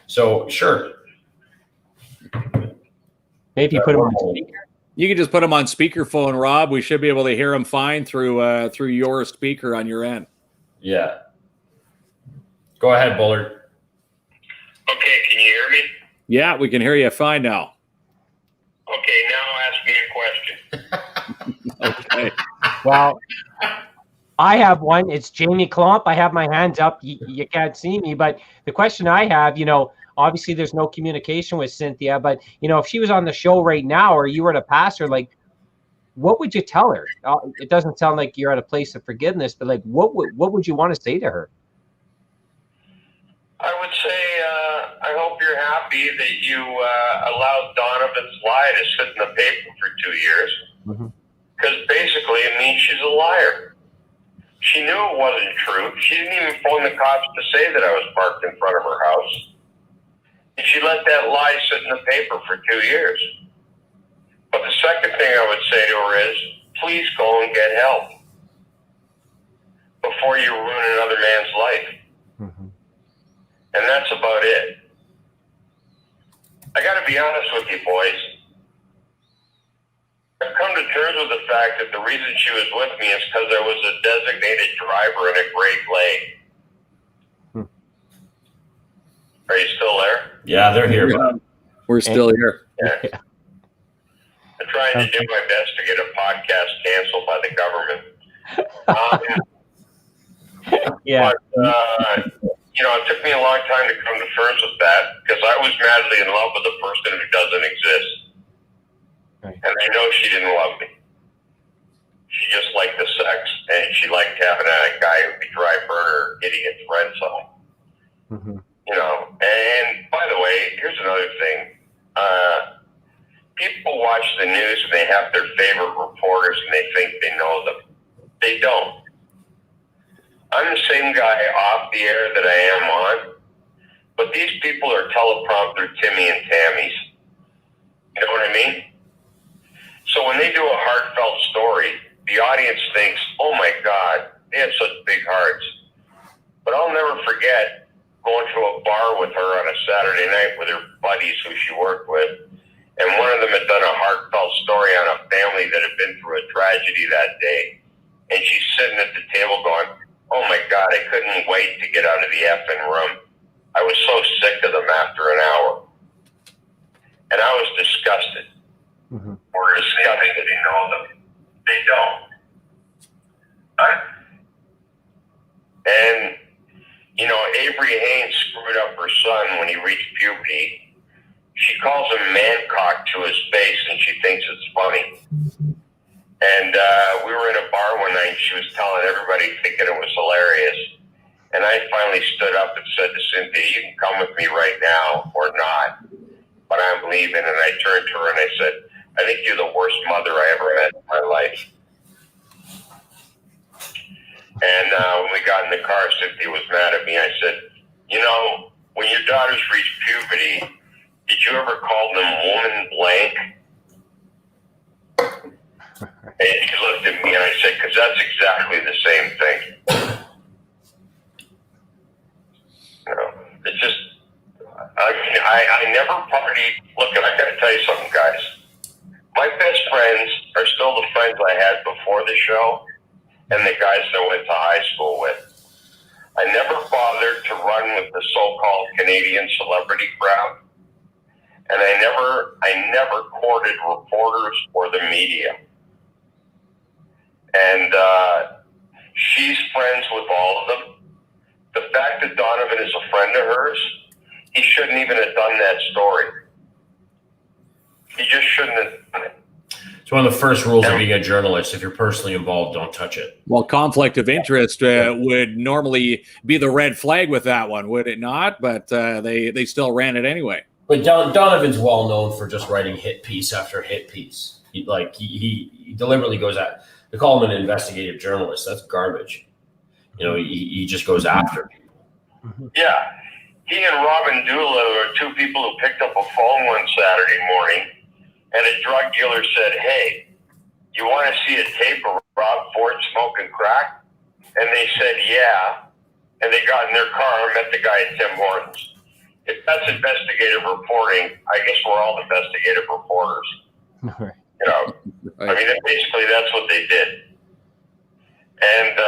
So sure. Maybe put him on speaker. You can just put him on speakerphone, Rob. We should be able to hear him fine through your speaker on your end. Yeah. Go ahead, Bullard. Okay, can you hear me? Yeah, we can hear you fine now. Okay, now ask me a question. Okay. Well, I have one. It's Jamie Klomp. I have my hands up. You can't see me, but the question I have, obviously there's no communication with Cynthia, but if she was on the show right now, or you were to pass her, like, what would you tell her? It doesn't sound like you're at a place of forgiveness, but like, what would you want to say to her? I would say, I hope you're happy that you allowed Donovan's lie to sit in the paper for 2 years, because basically it means she's a liar. She knew it wasn't true. She didn't even phone the cops to say that I was parked in front of her house. And she let that lie sit in the paper for 2 years. But the second thing I would say to her is, please go and get help before you ruin another man's life. And that's about it. I got to be honest with you, boys. I've come to terms with the fact that the reason she was with me is because I was a designated driver in a gray Glade. Are you still there? Yeah, they're here. Yeah. We're still here. Yeah. I'm trying to do my best to get a podcast canceled by the government. Yeah. But, it took me a long time to come to terms with that, because I was madly in love with a person who doesn't exist. Right. And I know she didn't love me. She just liked the sex, and she liked having a guy who'd be dry burner idiot friend zone. And by the way, here's another thing. People watch the news and they have their favorite reporters and they think they know them. They don't. I'm the same guy off the air that I am on, but these people are teleprompter Timmy and Tammys. You know what I mean? So when they do a heartfelt story, the audience thinks, oh my God, they have such big hearts. But I'll never forget going to a bar with her on a Saturday night with her buddies who she worked with. And one of them had done a heartfelt story on a family that had been through a tragedy that day. And she's sitting at the table going, oh my God, I couldn't wait to get out of the effing room. I was so sick of them after an hour. And I was disgusted. Or disgusted that they know them. They don't. And, Avery Haynes screwed up her son when he reached puberty. She calls him mancock to his face, and she thinks it's funny. And we were in a bar one night, and she was telling everybody, thinking it was hilarious. And I finally stood up and said to Cynthia, you can come with me right now or not, but I'm leaving. And I turned to her and I said, I think you're the worst mother I ever met in my life. And when we got in the car, Cynthia was mad at me. I said, you know, when your daughters reach puberty, did you ever call them woman blank? And she looked at me and I said, because that's exactly the same thing. You know, it's just, I never partied. Look, and I got to tell you something, guys. My best friends are still the friends I had before the show and the guys I went to high school with. I never bothered to run with the so-called Canadian celebrity crowd. And I never courted reporters or the media. And she's friends with all of them. The fact that Donovan is a friend of hers, he shouldn't even have done that story. He just shouldn't have done it. It's one of the first rules of being a journalist. If you're personally involved, don't touch it. Well, conflict of interest would normally be the red flag with that one, would it not? But they still ran it anyway. But Donovan's well known for just writing hit piece after hit piece. He deliberately goes at. They call him an investigative journalist. That's garbage. You know, he just goes after people. Yeah. He and Robin Doolittle are two people who picked up a phone one Saturday morning, and a drug dealer said, hey, you want to see a tape of Rob Ford smoking crack? And they said, yeah. And they got in their car and met the guy at Tim Hortons. If that's investigative reporting, I guess we're all investigative reporters. Right. You know, I mean, basically that's what they did. And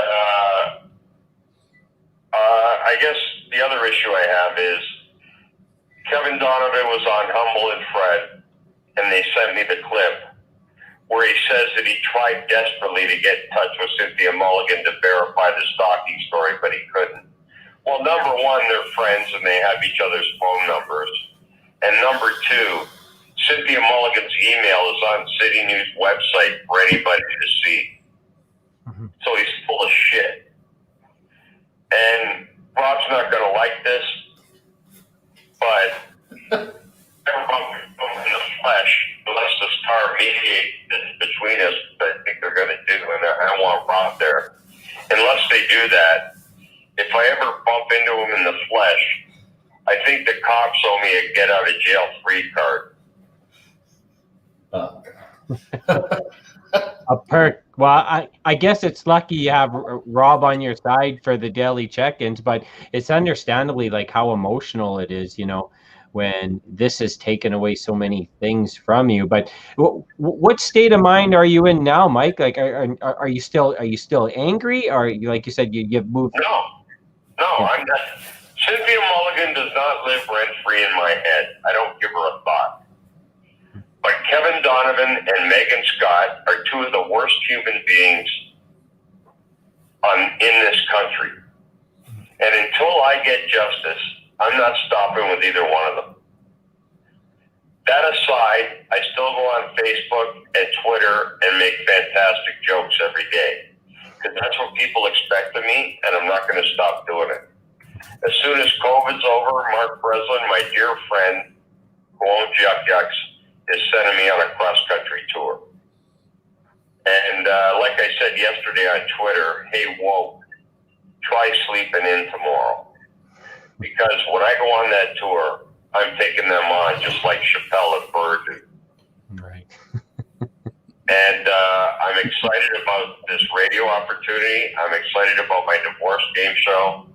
I guess the other issue I have is Kevin Donovan was on Humble and Fred, and they sent me the clip where he says that he tried desperately to get in touch with Cynthia Mulligan to verify the stalking story, but he couldn't. Well, number one, they're friends and they have each other's phone numbers. And number two, Cynthia Mulligan's email is on City News website for anybody to see. Mm-hmm. So he's full of shit. And Rob's not going to like this, but everyone in the flesh, unless the star mediates between us, I think they're going to do, and I don't want Rob there. Unless they do that, if I ever bump into him in the flesh, I think the cops owe me a get out of jail free card. A perk. Well, I guess it's lucky you have Rob on your side for the daily check-ins, but it's understandably like how emotional it is, you know, when this has taken away so many things from you. But what state of mind are you in now, Mike? Like, are you still angry, or like you said, you've moved? No, I'm not. Cynthia Mulligan does not live rent-free in my head. I don't give her a thought. But Kevin Donovan and Megan Scott are two of the worst human beings in this country. And until I get justice, I'm not stopping with either one of them. That aside, I still go on Facebook and Twitter and make fantastic jokes every day. Because that's what people expect of me, and I'm not going to stop doing it. As soon as COVID's over, Mark Breslin, my dear friend, who owns Yuck Yucks, is sending me on a cross-country tour. And like I said yesterday on Twitter, hey, woke, try sleeping in tomorrow. Because when I go on that tour, I'm taking them on just like Chappelle and Bird. Right. And I'm excited about this radio opportunity. I'm excited about my divorce game show.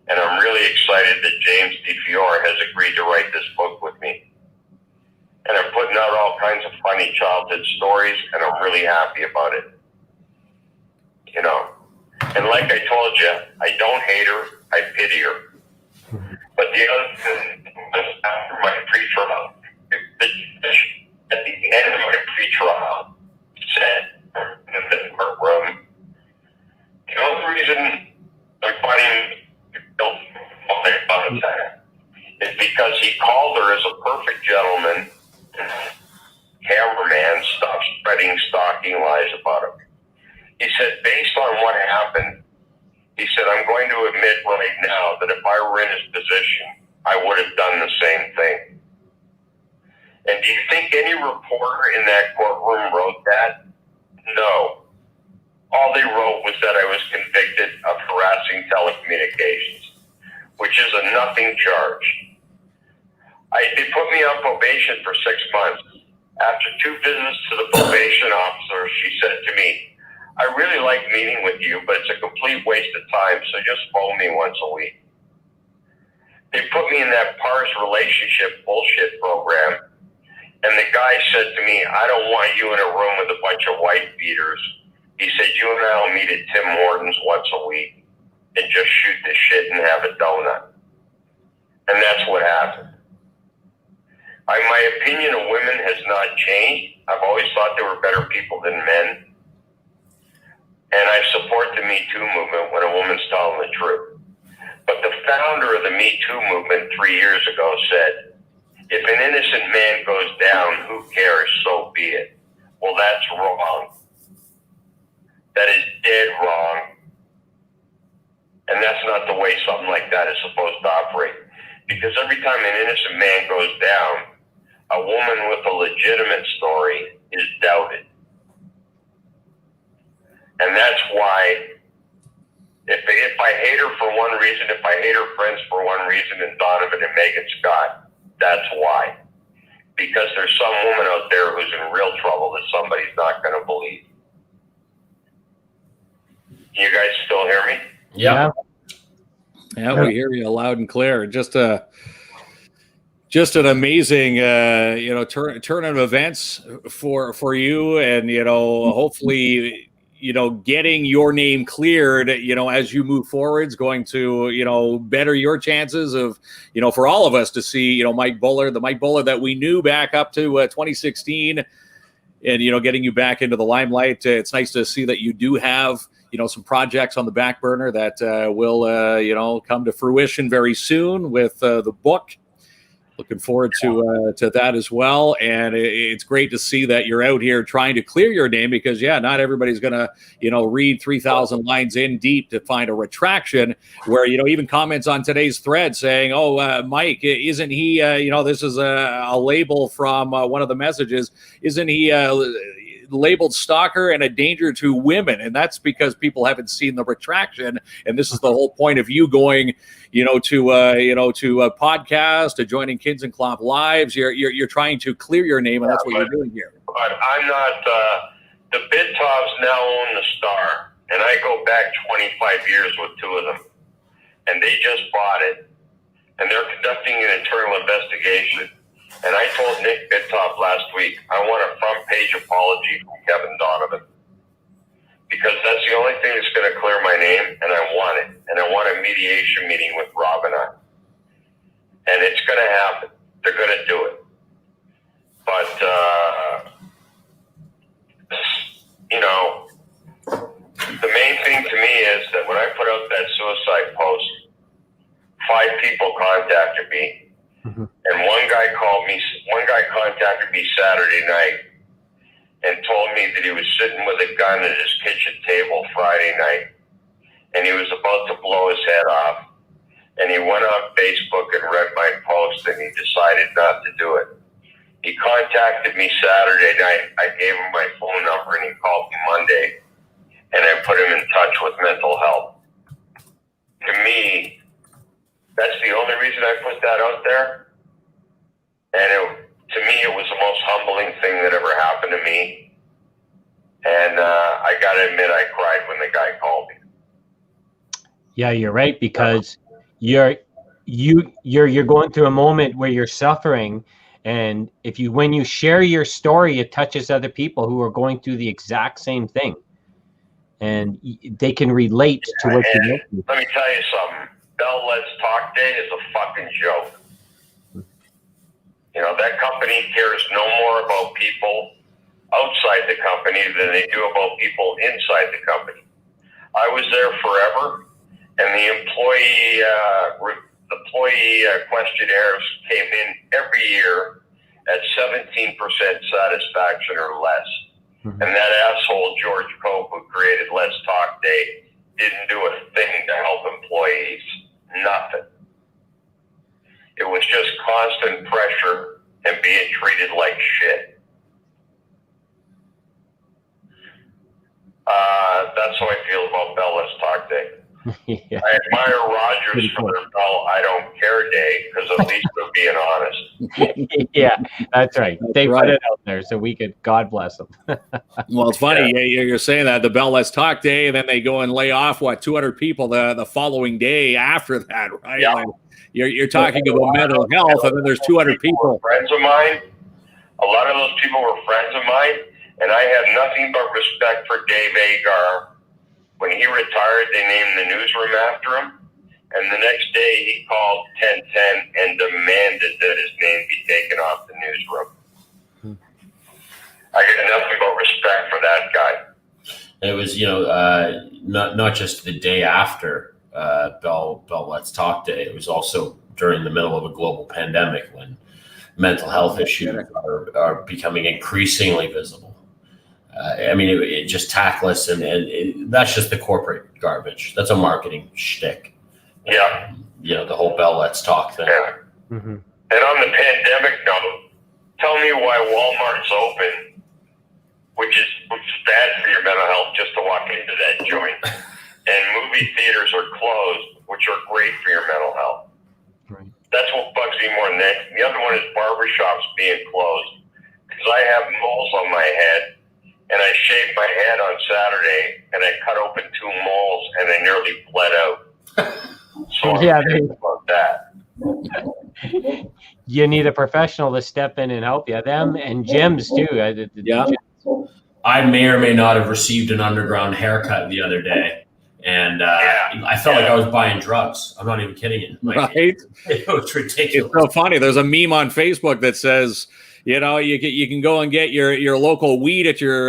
And I'm really excited that James DeFiore has agreed to write this book with me. And I'm putting out all kinds of funny childhood stories, and I'm really happy about it. You know, and like I told you, I don't hate her, I pity her. But the other thing was after my pre-trial, at the end of my pre-trial, said in the courtroom, the only reason I'm fighting is because he called her as a perfect gentleman. Cameraman, stop spreading stalking lies about him. He said, based on what happened, he said, I'm going to admit right now that if I were in his position, I would have done the same thing. And do you think any reporter in that courtroom wrote that? No. All they wrote was that I was convicted of harassing telecommunications, which is a nothing charge. They put me on probation for 6 months. After 2 visits to the probation officer, she said to me, I really like meeting with you, but it's a complete waste of time, so just phone me once a week. They put me in that PARS relationship bullshit program, and the guy said to me, I don't want you in a room with a bunch of white beaters. He said, you and I will meet at Tim Hortons once a week and just shoot the shit and have a donut. And that's what happened. My opinion of women has not changed. I've always thought they were better people than men. And I support the Me Too movement when a woman's telling the truth. But the founder of the Me Too movement 3 years ago said, if an innocent man goes down, who cares? So be it. Well, that's wrong. That is dead wrong. And that's not the way something like that is supposed to operate. Because every time an innocent man goes down, a woman with a legitimate story is doubted. And that's why, if I hate her for one reason, if I hate her friends for one reason, and Donovan and Megan Scott, that's why. Because there's some woman out there who's in real trouble that somebody's not going to believe. Can you guys still hear me? Yeah. Yeah, we hear you loud and clear. Just an amazing, turn of events for you, and hopefully, getting your name cleared, as you move forward is going to, better your chances of, for all of us to see, Mike Bullard, the Mike Bullard that we knew back up to 2016, and getting you back into the limelight. It's nice to see that you do have some projects on the back burner that will come to fruition very soon with the book. Looking forward to that as well. And it's great to see that you're out here trying to clear your name, because not everybody's going to, read 3,000 lines in deep to find a retraction, where, even comments on today's thread saying, oh, Mike, isn't he, this is a label from one of the messages. Isn't he labeled stalker and a danger to women? And that's because people haven't seen the retraction. And this is the whole point of you going, to a podcast, to joining KINZ and KLOMP Lives. You're trying to clear your name, and that's what you're doing here. But I'm not. The Bitovs now own the Star, and I go back 25 years with 2 of them, and they just bought it, and they're conducting an internal investigation. And I told Nick Bitov last week, I want a front page apology from Kevin Donovan, because that's the only thing that's going to clear my name, and I want it. And I want a mediation meeting with Rob and I. And it's going to happen. They're going to do it. But, the main thing to me is that when I put out that suicide post, 5 people contacted me. Mm-hmm. And one guy contacted me Saturday night and told me that he was sitting with a gun at his kitchen table Friday night, and he was about to blow his head off. And he went on Facebook and read my post, and he decided not to do it. He contacted me Saturday night. I gave him my phone number, and he called me Monday, and I put him in touch with mental health. To me, that's the only reason I put that out there. And to me, it was the most humbling thing that ever happened to me. And I got to admit, I cried when the guy called me. Yeah, you're right, because you're going through a moment where you're suffering, and when you share your story, it touches other people who are going through the exact same thing, and they can relate to what you're going through. Let me tell you something. Bell Let's Talk Day is a fucking joke. That company cares no more about people outside the company than they do about people inside the company. I was there forever, and the employee questionnaires came in every year at 17% satisfaction or less. Mm-hmm. And that asshole George Cope, who created Let's Talk Day, didn't do a thing to help employees. Nothing. It was just constant pressure and being treated like shit. That's how I feel about Bell Let's Talk Day. Yeah. I admire Rogers for their Bell I Don't Care Day, because at least they're being honest. Yeah, that's right. They right. put it out there so we could, God bless them. Well, it's funny you're saying that, the Bell Let's Talk Day, and then they go and lay off 200 people the following day after that, right? Yeah. Like, you're talking about mental health, and then there's 200 people. Friends of mine. A lot of those people were friends of mine, and I have nothing but respect for Dave Agar. When he retired, they named the newsroom after him, and the next day he called 1010 and demanded that his name be taken off the newsroom. I got nothing but respect for that guy. It was, not just the day after Bell Let's Talk Day. It was also during the middle of a global pandemic when mental health issues are becoming increasingly visible. It just tactless, and that's just the corporate garbage. That's a marketing shtick. Yeah. The whole Bell Let's Talk thing. Yeah. Mm-hmm. And on the pandemic note, tell me why Walmart's open, which is bad for your mental health just to walk into that joint, and movie theaters are closed, which are great for your mental health. Right. That's what bugs me more than that. The other one is barbershops being closed, because I have moles on my head. And I shaved my head on Saturday, and I cut open 2 moles, and I nearly bled out. So Yeah, I'm about that. You need a professional to step in and help you. Them and gyms too. Yeah. I may or may not have received an underground haircut the other day, and I felt like I was buying drugs. I'm not even kidding you. Right? It was ridiculous. It's so funny. There's a meme on Facebook that says, you can go and get your local weed at your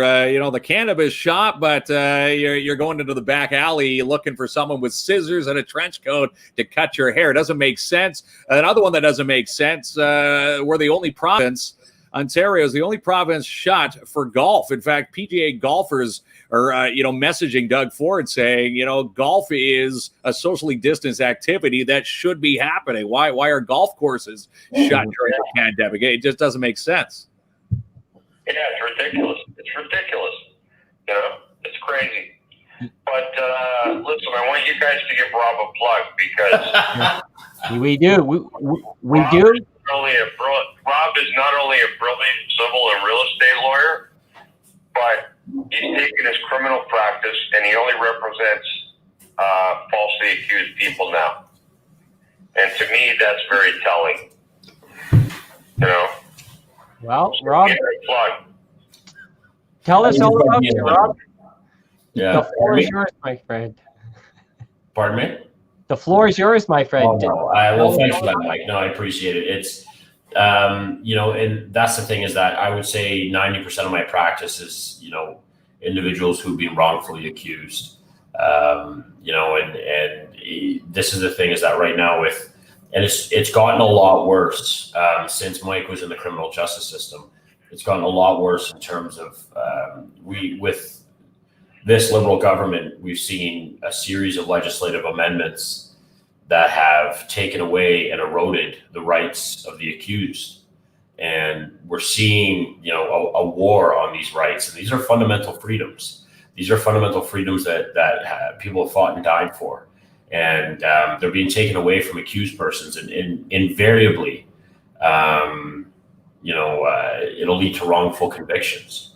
the cannabis shop, but you're going into the back alley looking for someone with scissors and a trench coat to cut your hair. It doesn't make sense. Another one that doesn't make sense. We're the only province. Ontario is the only province shut for golf. In fact, PGA golfers are messaging Doug Ford saying, golf is a socially distanced activity that should be happening. Why are golf courses shut during the pandemic? It just doesn't make sense. Yeah, it's ridiculous. It's ridiculous. It's crazy. But listen, I want you guys to give Rob a plug, because we do. We do. Rob is not only a brilliant civil and real estate lawyer, but he's taken his criminal practice and he only represents falsely accused people now. And to me, that's very telling. Well, Rob, plug. tell us all about you, Rob. Yeah. The floor is yours, my friend. Pardon me? The floor is yours, my friend. Well, thanks for that, Mike. No, I appreciate it. It's, and that's the thing, is that I would say 90% of my practice is, individuals who've been wrongfully accused. And this is the thing, is that right now it's gotten a lot worse since Mike was in the criminal justice system. It's gotten a lot worse in terms of with this Liberal government, we've seen a series of legislative amendments that have taken away and eroded the rights of the accused. And we're seeing, a war on these rights. And these are fundamental freedoms. These are fundamental freedoms that people have fought and died for. And they're being taken away from accused persons. And invariably, it'll lead to wrongful convictions.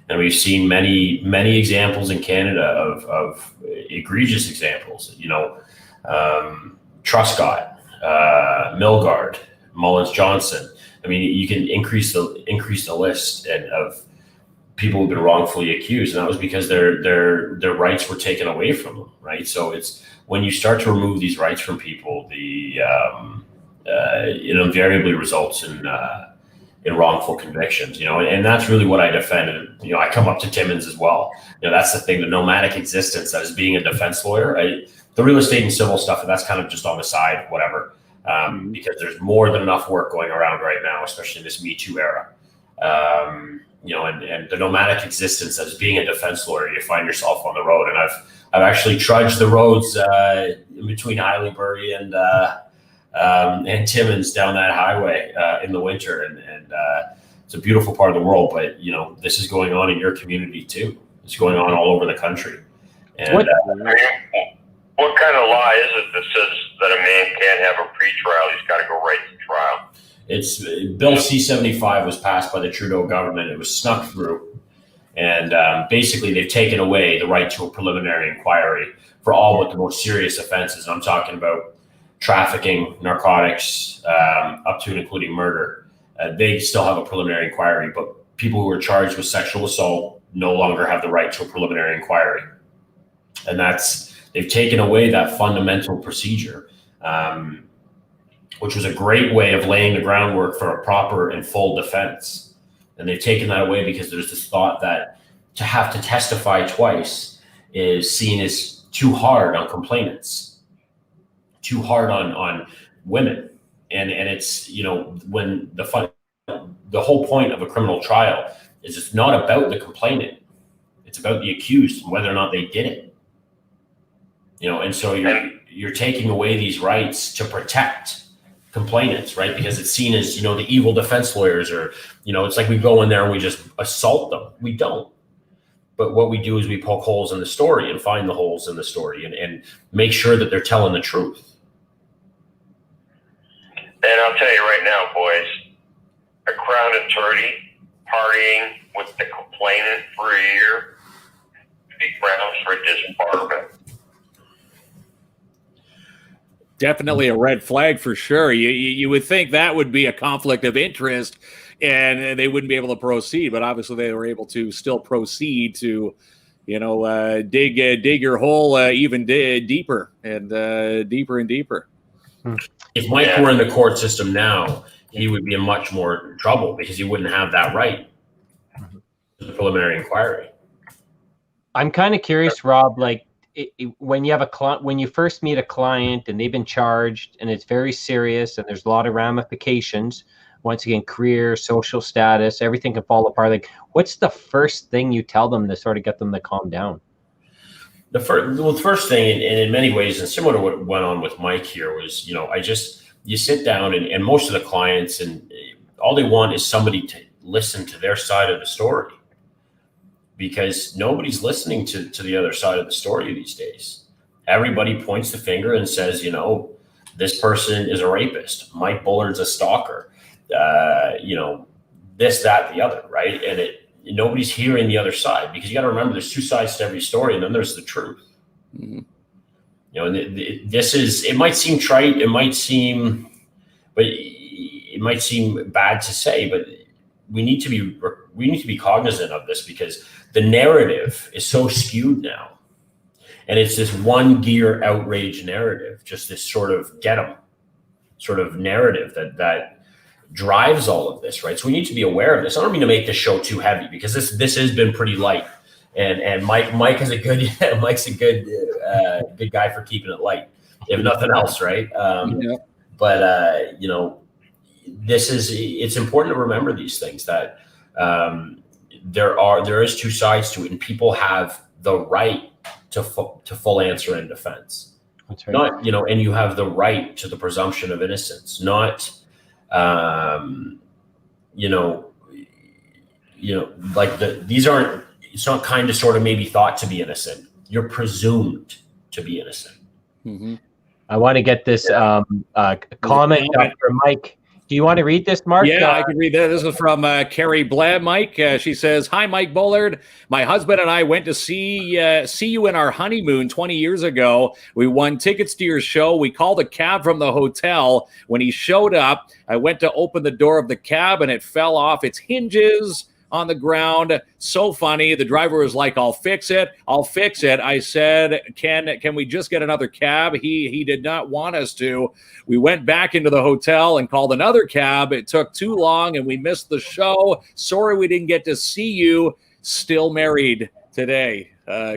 And we've seen many, many examples in Canada of egregious examples, Truscott, Milgard, Mullins Johnson. I mean, you can increase the list of people who've been wrongfully accused, and that was because their rights were taken away from them, right? So it's when you start to remove these rights from people, it invariably results in wrongful convictions, and that's really what I defend. And, I come up to Timmins as well. That's the thing, the nomadic existence that is being a defense lawyer. The real estate and civil stuff, and that's kind of just on the side, whatever, because there's more than enough work going around right now, especially in this Me Too era. And the nomadic existence as being a defense lawyer, you find yourself on the road. And I've actually trudged the roads in between Haileybury and and Timmins down that highway in the winter, and it's a beautiful part of the world. But this is going on in your community too. It's going on all over the country. And what kind of law is it that says that a man can't have a pre-trial? He's got to go right to trial. It's Bill C-75 was passed by the Trudeau government. It was snuck through, and basically they've taken away the right to a preliminary inquiry for all but the most serious offenses. I'm talking about trafficking, narcotics, up to and including murder. They still have a preliminary inquiry, but people who are charged with sexual assault no longer have the right to a preliminary inquiry. And they've taken away that fundamental procedure, which was a great way of laying the groundwork for a proper and full defense. And they've taken that away because there's this thought that to have to testify twice is seen as too hard on complainants, too hard on women. And it's, when the whole point of a criminal trial is it's not about the complainant. It's about the accused and whether or not they did it. And so you're taking away these rights to protect complainants, right? Because it's seen as, the evil defense lawyers, or, it's like we go in there and we just assault them. We don't. But what we do is we poke holes in the story and find the holes in the story and make sure that they're telling the truth. And I'll tell you right now, boys, a Crown attorney partying with the complainant for a year, big grounds for disbarment. Definitely a red flag for sure. You would think that would be a conflict of interest, and they wouldn't be able to proceed. But obviously, they were able to still proceed to, dig your hole even deeper and deeper and deeper. If Mike were in the court system now, he would be in much more trouble because he wouldn't have that right to the preliminary inquiry. I'm kind of curious, Rob, when you have a client, when you first meet a client and they've been charged and it's very serious and there's a lot of ramifications, once again, career, social status, everything can fall apart. What's the first thing you tell them to sort of get them to calm down? The first thing, and in many ways, and similar to what went on with Mike here, was, you sit down and most of the clients, and all they want is somebody to listen to their side of the story, because nobody's listening to the other side of the story these days. Everybody points the finger and says, this person is a rapist. Mike Bullard's a stalker. This, that, the other, right? And nobody's hearing the other side, because you got to remember there's two sides to every story, and then there's the truth. Mm-hmm. And it might seem trite, it might seem bad to say, but we need to be cognizant of this, because the narrative is so skewed now, and it's this one gear outrage narrative, just this sort of get 'em sort of narrative that drives all of this, right? So we need to be aware of this. I don't mean to make this show too heavy, because this has been pretty light, and Mike is a good Mike's a good guy for keeping it light, if nothing else, right? But it's important to remember these things, that there is two sides to it, and people have the right to full answer in defense. That's right. Not, and you have the right to the presumption of innocence, not these aren't, it's not kind of sort of maybe thought to be innocent. You're presumed to be innocent. Mm-hmm. I want to get this comment up for Mike. Do you want to read this, Mark? Yeah, I can read that. This is from Carrie Blab, Mike. She says, "Hi, Mike Bullard. My husband and I went to see you in our honeymoon 20 years ago. We won tickets to your show. We called a cab from the hotel. When he showed up, I went to open the door of the cab, and it fell off its hinges on the ground. So funny. The driver was like, I'll fix it. I said, can we just get another cab? He did not want us to. We went back into the hotel and called another cab. It took too long and we missed the show. Sorry we didn't get to see you. Still married today,"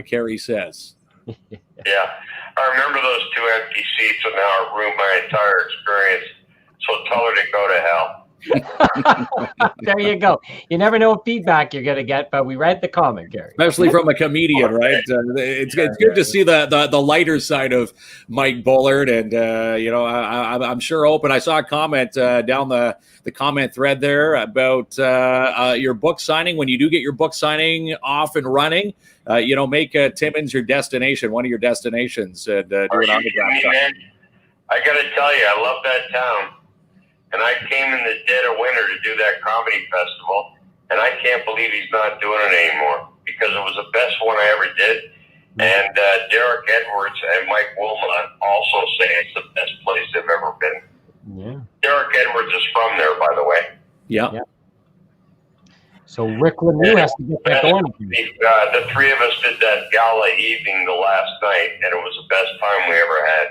Carrie says. Yeah. I remember those two empty seats in our room my entire experience. So tell her to go to hell. There you go. You never know what feedback you're going to get, but we read the comment, Gary. Especially from a comedian, right? It's good to see the lighter side of Mike Bullard, and I'm sure open. I saw a comment down the comment thread there about your book signing. When you do get your book signing off and running, make Timmins your destination, one of your destinations, and do an autograph signing. I got to tell you, I love that town. And I came in the dead of winter to do that comedy festival, and I can't believe he's not doing it anymore, because it was the best one I ever did. And Derek Edwards and Mike Wilmot also say it's the best place they've ever been. Yeah. Derek Edwards is from there, by the way. Yeah. So Rick Lemieux has to get that going. The three of us did that gala evening the last night, and it was the best time we ever had.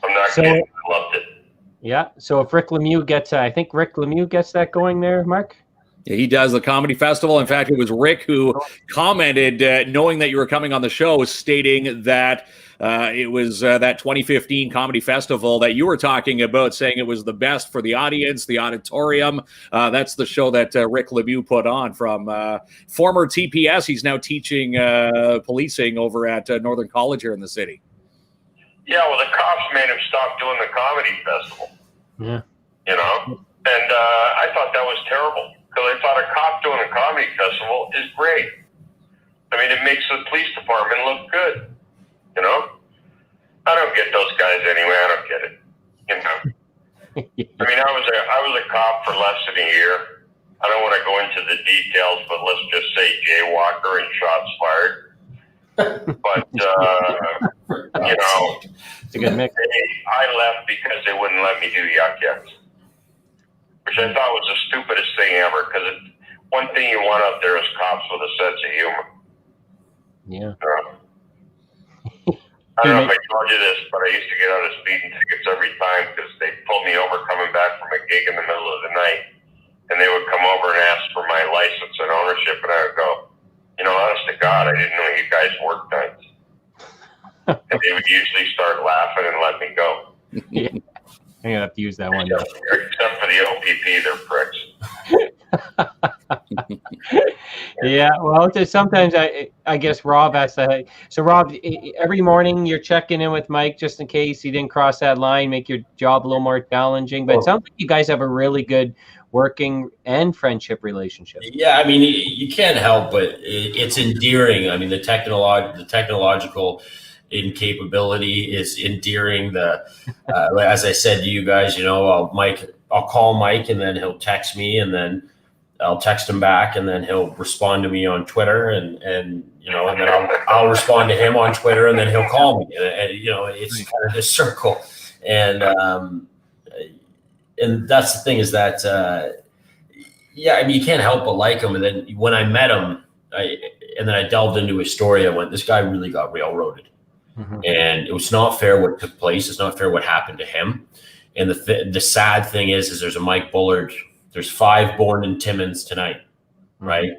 I'm not kidding. I loved it. Yeah. So if Rick Lemieux gets, I think Rick Lemieux gets that going there, Mark. Yeah, he does the comedy festival. In fact, it was Rick who commented, knowing that you were coming on the show, stating that it was that 2015 comedy festival that you were talking about, saying it was the best for the audience, the auditorium. That's the show that Rick Lemieux put on from former TPS. He's now teaching policing over at Northern College here in the city. Yeah, well, the cops made him stop doing the comedy festival. Yeah. And I thought that was terrible, because I thought a cop doing a comedy festival is great. I mean, it makes the police department look good. I don't get those guys anyway. I don't get it. I mean, I was a cop for less than a year. I don't want to go into the details, but let's just say jaywalker and shots fired. But it's a good mix. I left because they wouldn't let me do yuck yucks, which I thought was the stupidest thing ever. Because one thing you want out there is cops with a sense of humor. Yeah. I don't know if I told you this, but I used to get out of speeding tickets every time, because they pulled me over coming back from a gig in the middle of the night, and they would come over and ask for my license and ownership, and I would go, honest to God, I didn't know you guys worked nights. And they would usually start laughing and let me go. Yeah. I'm going to have to use that one. Except for the OPP, they're pricks. Yeah, well, sometimes I guess Rob has to. So, Rob, every morning you're checking in with Mike just in case he didn't cross that line, make your job a little more challenging. But it sounds like you guys have a really good working and friendship relationship. Yeah, I mean, you can't help but it's endearing. I mean, the technological incapability is endearing. As I said to you guys, I'll call Mike, and then he'll text me, and then I'll text him back, and then he'll respond to me on Twitter, and then I'll respond to him on Twitter, and then he'll call me. And it's kind of this circle, and that's the thing, is that I mean, you can't help but like him. And then when I met him, and then I delved into his story, I went, this guy really got railroaded. Mm-hmm. And it was not fair what took place. It's not fair what happened to him. And the sad thing is there's a Mike Bullard. There's 5 born in Timmins tonight, right?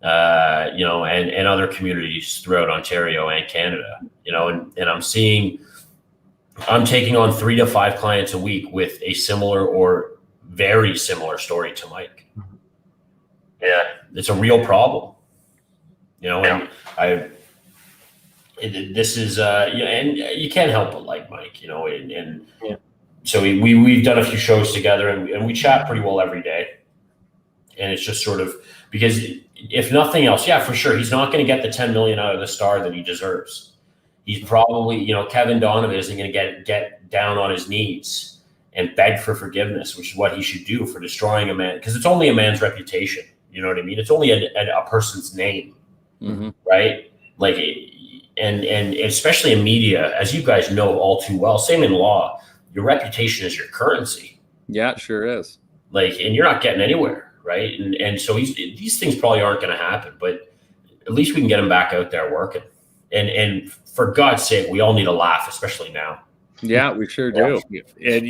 And other communities throughout Ontario and Canada, and I'm taking on 3 to 5 clients a week with a similar or very similar story to Mike. Yeah. It's a real problem, and this is, and you can't help but like Mike, So we've done a few shows together, and we chat pretty well every day. And it's just sort of, because if nothing else, yeah, for sure, he's not going to get the 10 million out of the Star that he deserves. He's probably, Kevin Donovan isn't going to get down on his knees and beg for forgiveness, which is what he should do for destroying a man, because it's only a man's reputation. You know what I mean? It's only a person's name, mm-hmm. right? Like, and especially in media, as you guys know all too well, same in law. Your reputation is your currency. Yeah, it sure is. Like, and you're not getting anywhere, right? And so these things probably aren't going to happen, but at least we can get him back out there working. And for God's sake, we all need a laugh, especially now. Yeah, we sure do. And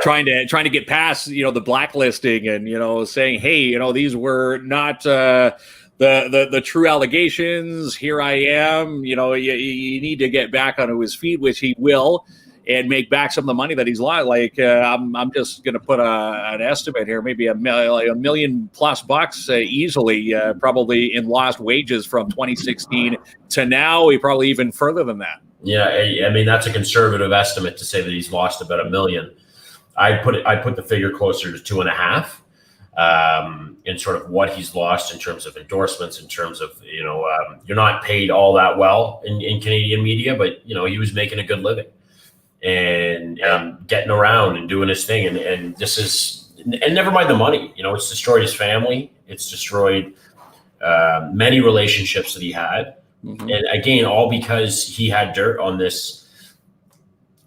trying to get past the blacklisting and saying, hey, these were not the true allegations. Here I am. You need to get back onto his feet, which he will. and make back some of the money that he's lost. Like I'm just going to put an estimate here, maybe a million plus bucks easily, probably in lost wages from 2016 to now. He probably even further than that. Yeah, I mean that's a conservative estimate to say that he's lost about $1 million. I put the figure closer to 2.5. In sort of what he's lost in terms of endorsements, in terms of, you're not paid all that well in Canadian media, but, he was making a good living and getting around and doing his thing. And this is, and never mind the money, it's destroyed his family. It's destroyed many relationships that he had. Mm-hmm. And again, all because he had dirt on this.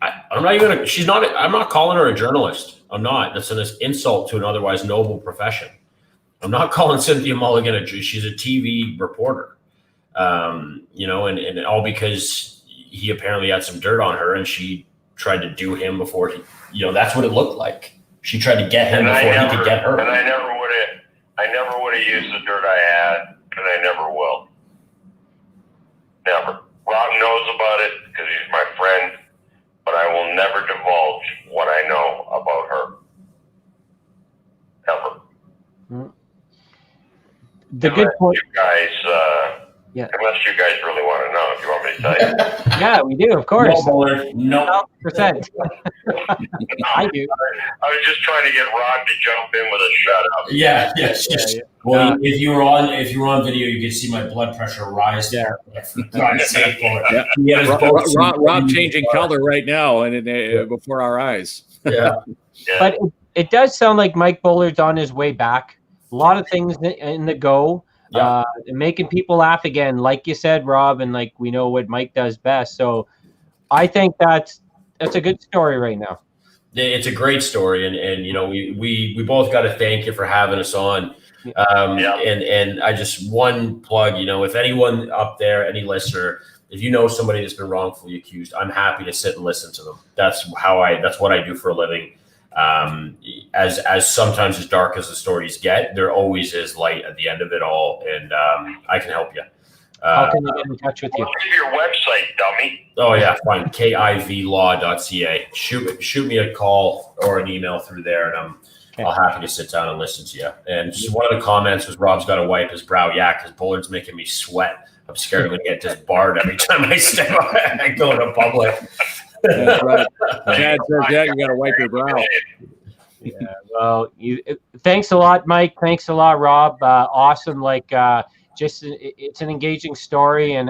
I'm not calling her a journalist. I'm not. That's an insult to an otherwise noble profession. I'm not calling Cynthia Mulligan she's a TV reporter, and all because he apparently had some dirt on her and she tried to do him before that's what it looked like. She tried to get him before he could get her. And I never would have used the dirt I had, and I never will. Never. Rob knows about it because he's my friend, but I will never divulge what I know about her. Ever. Mm-hmm. The good point, you guys. Unless you guys really want to know, if you want me to tell you. Yeah, we do, of course. No. 100%. I do. I was just trying to get Rod to jump in with a shut up. Yeah. Well, if you were on video, you could see my blood pressure rise there. Rob changing color right now, and before our eyes. Yeah. But it does sound like Mike Bullard's on his way back. A lot of things in the go, making people laugh again, like you said, Rob, and like we know what Mike does best. So I think that's a good story right now. It's a great story, and we both got to thank you for having us on. And I just one plug, if anyone up there, any listener, if you know somebody that's been wrongfully accused, I'm happy to sit and listen to them. That's what I do for a living. As sometimes as dark as the stories get, there always is light at the end of it all, and I can help you. How can they get in touch with you? What's your website, dummy? Oh yeah, fine. KIVlaw.ca. Shoot me a call or an email through there, and I'll happy to sit down and listen to you. And just one of the comments was Rob's got to wipe his brow. Yeah, because Bullard's making me sweat. I'm scared I'm going to get disbarred every time I go into public. That's right. Chad says, you got to wipe your brow. Yeah. Well, thanks a lot, Mike. Thanks a lot, Rob. Awesome. It's an engaging story, and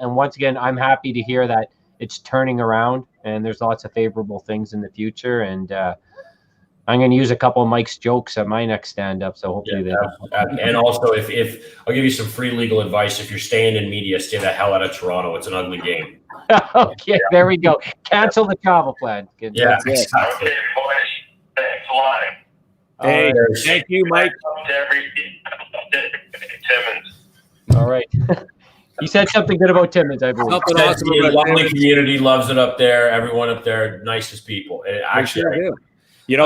once again, I'm happy to hear that it's turning around, and there's lots of favorable things in the future. And I'm going to use a couple of Mike's jokes at my next stand-up, so hopefully they. And also, if I'll give you some free legal advice, if you're staying in media, stay the hell out of Toronto. It's an ugly game. Okay, there we go. Cancel the travel plan. Good. Yeah, exactly. Okay, boys. Thanks a lot. Hey, thank you, Mike. Timmins. All right. You said something good about Timmins, I believe. Something awesome about the lovely community, loves it up there. Everyone up there, nicest people.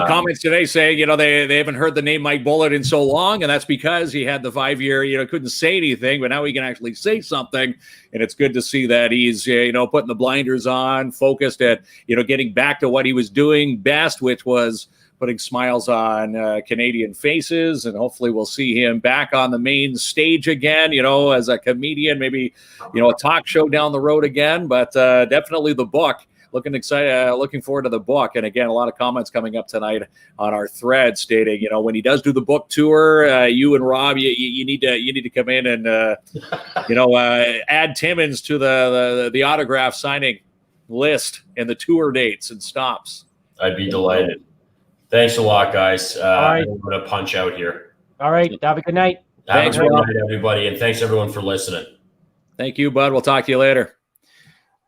Comments today say, they haven't heard the name Mike Bullard in so long, and that's because he had the 5-year, couldn't say anything, but now he can actually say something, and it's good to see that he's, putting the blinders on, focused at, getting back to what he was doing best, which was putting smiles on Canadian faces, and hopefully we'll see him back on the main stage again, as a comedian, maybe, a talk show down the road again, but definitely the book. Looking forward to the book. And again, a lot of comments coming up tonight on our thread stating, when he does do the book tour, you and Rob, you need to come in and, add Timmins to the autograph signing list and the tour dates and stops. I'd be delighted. Thanks a lot, guys. Right. I'm going to punch out here. All right. Have a good night. Thanks, night, everybody. And thanks everyone for listening. Thank you, bud. We'll talk to you later.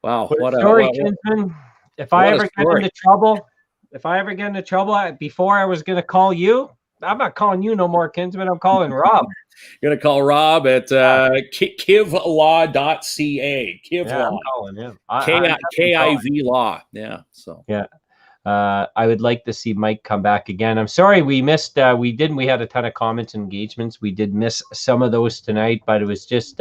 Wow, what a story, Kinsman. If I ever get into trouble, before I was going to call you, I'm not calling you no more, Kinsman. I'm calling Rob. You're going to call Rob at kivlaw.ca. Kivlaw. I'm calling him. KIV Law. Yeah. So. Yeah. I would like to see Mike come back again. I'm sorry we missed. We had a ton of comments and engagements. We did miss some of those tonight, but it was just.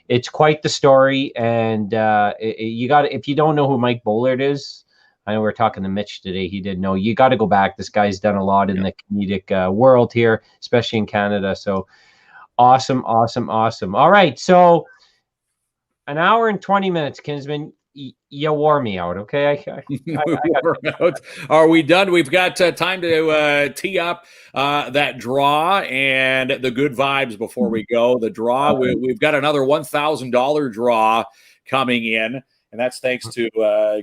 it's quite the story. And you got if you don't know who Mike Bullard is, I know we were talking to Mitch today. He didn't know. You got to go back. This guy's done a lot in the comedic world here, especially in Canada. So awesome. All right. So an hour and 20 minutes, Kinsman. You wore me out, okay? Are we done? We've got time to tee up that draw and the good vibes before we go. The draw, we've got another $1,000 draw coming in, and that's thanks to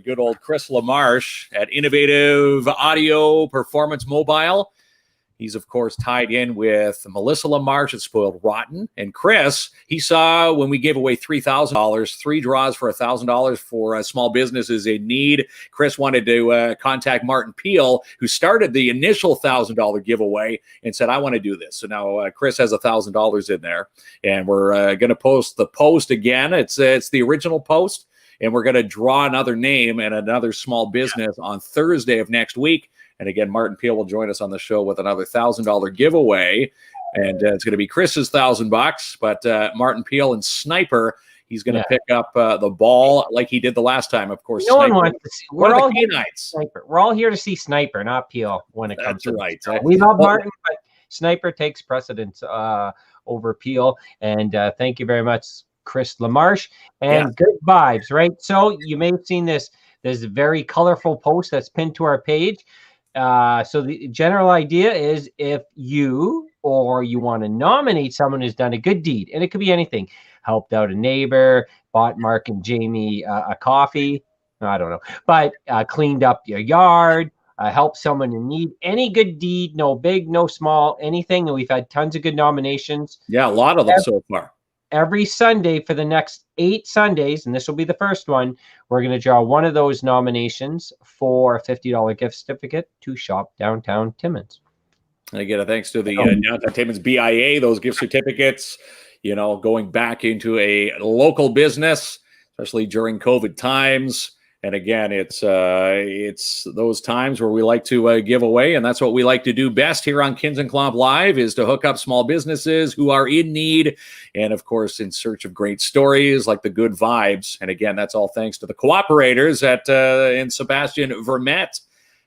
good old Chris LaMarche at Innovative Audio Performance Mobile. He's, of course, tied in with Melissa LaMarche at Spoiled Rotten. And Chris, he saw when we gave away $3,000, 3 draws for $1,000 for small businesses in need. Chris wanted to contact Martin Peel, who started the initial $1,000 giveaway, and said, I want to do this. So now Chris has $1,000 in there. And we're going to post the post again. It's the original post. And we're going to draw another name and another small business on Thursday of next week. And again, Martin Peel will join us on the show with another $1,000 giveaway. And it's going to be Chris's $1,000. But Martin Peel and Sniper, he's going to pick up the ball like he did the last time. Of course, no Sniper, one wants to see. We're all here to see Sniper, not Peel when it comes to right. We love Martin, but Sniper takes precedence over Peel. And thank you very much, Chris LaMarche. And good vibes, right? So you may have seen this. There's a very colorful post that's pinned to our page. So the general idea is if you or you want to nominate someone who's done a good deed, and it could be anything, helped out a neighbor, bought Mark and Jamie a coffee, I don't know, but cleaned up your yard, helped someone in need, any good deed, no big, no small, anything. And we've had tons of good nominations. Yeah, a lot of them so far. Every Sunday for the next 8 Sundays, and this will be the first one, we're going to draw one of those nominations for a $50 gift certificate to Shop Downtown Timmins. And again, thanks to the Downtown Timmins BIA, those gift certificates, going back into a local business, especially during COVID times. And again, it's those times where we like to give away, and that's what we like to do best here on KINZ and KLOMP Live, is to hook up small businesses who are in need, and of course, in search of great stories like the good vibes. And again, that's all thanks to the cooperators in Sebastian Vermette,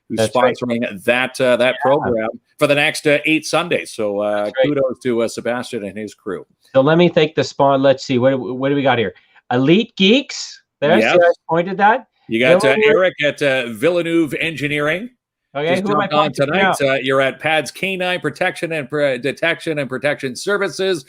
who's sponsoring that program for the next 8 Sundays. So kudos to Sebastian and his crew. So let me take the spawn. Let's see, what do we got here? Elite Geeks. There's I pointed that. You got Eric at Villeneuve Engineering. Okay, who am I on tonight? You're at Pads Canine Protection and Detection and Protection Services.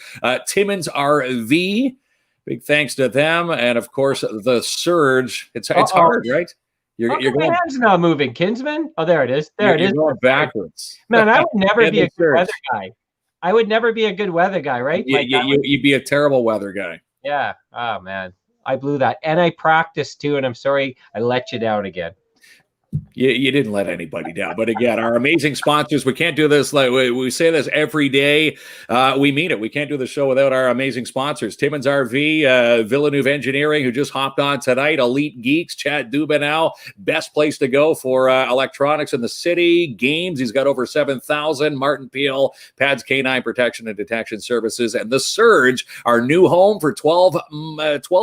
Timmins RV. Big thanks to them, and of course the Surge. It's hard, right? You're going. My hand's not moving, Kinsman. Oh, there it is. There you're going backwards. Man, I would never be a good weather guy. I would never be a good weather guy, right? You'd be a terrible weather guy. Yeah. Oh man. I blew that. And I practiced too, and I'm sorry I let you down again. You didn't let anybody down. But again, our amazing sponsors, we can't do this. Like we say this every day. We mean it. We can't do the show without our amazing sponsors. Timmins RV, Villeneuve Engineering, who just hopped on tonight. Elite Geeks, Chad Dubenow, best place to go for electronics in the city. Games, he's got over 7,000. Martin Peel, Pads Canine Protection and Detection Services. And The Surge, our new home for 12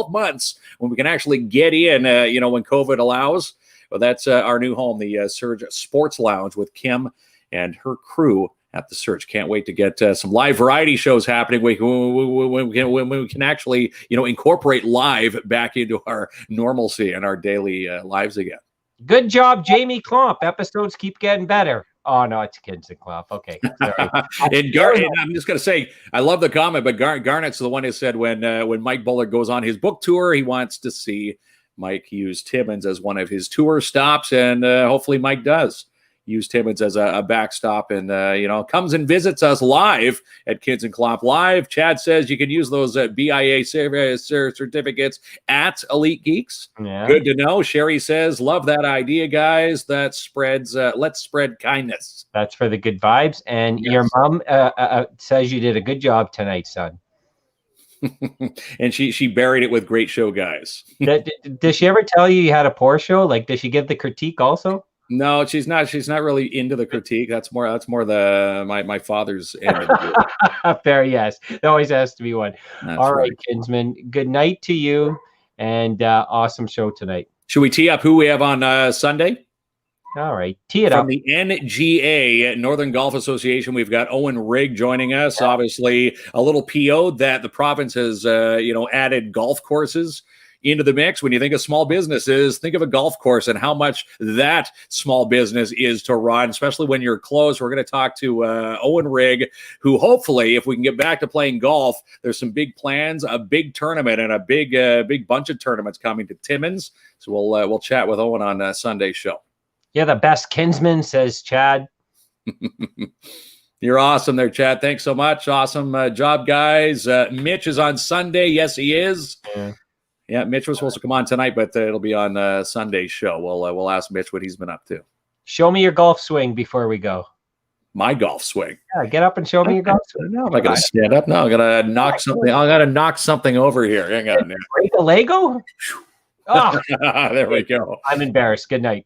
months when we can actually get in, when COVID allows. Well, that's our new home, the Surge Sports Lounge with Kim and her crew at the Surge. Can't wait to get some live variety shows happening when we can actually, incorporate live back into our normalcy and our daily lives again. Good job, Jamie Klomp. Episodes keep getting better. Oh, no, it's KINZ and KLOMP. Okay. And I'm just going to say, I love the comment, but Garnett's the one who said when Mike Bullard goes on his book tour, he wants to see Mike use Timmins as one of his tour stops, and hopefully Mike does use Timmins as a backstop and, comes and visits us live at KINZ and KLOMP Live. Chad says you can use those BIA certificates at Elite Geeks. Yeah. Good to know. Sherry says, love that idea, guys. That spreads, let's spread kindness. That's for the good vibes. And your mom says you did a good job tonight, son. And she buried it with great show guys. Did she ever tell you had a poor show? Like, did she give the critique also? No, she's not. She's not really into the critique. That's more the my father's end of it. Fair, yes. There always has to be one. That's All right, Kinsman. Good night to you, and awesome show tonight. Should we tee up who we have on Sunday? All right, tee it From up. the NGA, Northern Golf Association, we've got Owen Rigg joining us. Obviously, a little PO'd that the province has, added golf courses into the mix. When you think of small businesses, think of a golf course and how much that small business is to run, especially when you're close. We're going to talk to Owen Rigg, who hopefully, if we can get back to playing golf, there's some big plans, a big tournament, and a big bunch of tournaments coming to Timmins. So we'll chat with Owen on Sunday's show. You're the best Kinsman, says Chad. You're awesome there, Chad. Thanks so much. Awesome job, guys. Mitch is on Sunday. Yes, he is. Yeah, Mitch was supposed to come on tonight, but it'll be on Sunday's show. We'll ask Mitch what he's been up to. Show me your golf swing before we go. My golf swing. Yeah, get up and show me your golf swing. No, I'm not going to stand up. No, I'm going to knock something. I got to knock something over here. Hang on. Break a Lego? Oh, there we go. I'm embarrassed. Good night.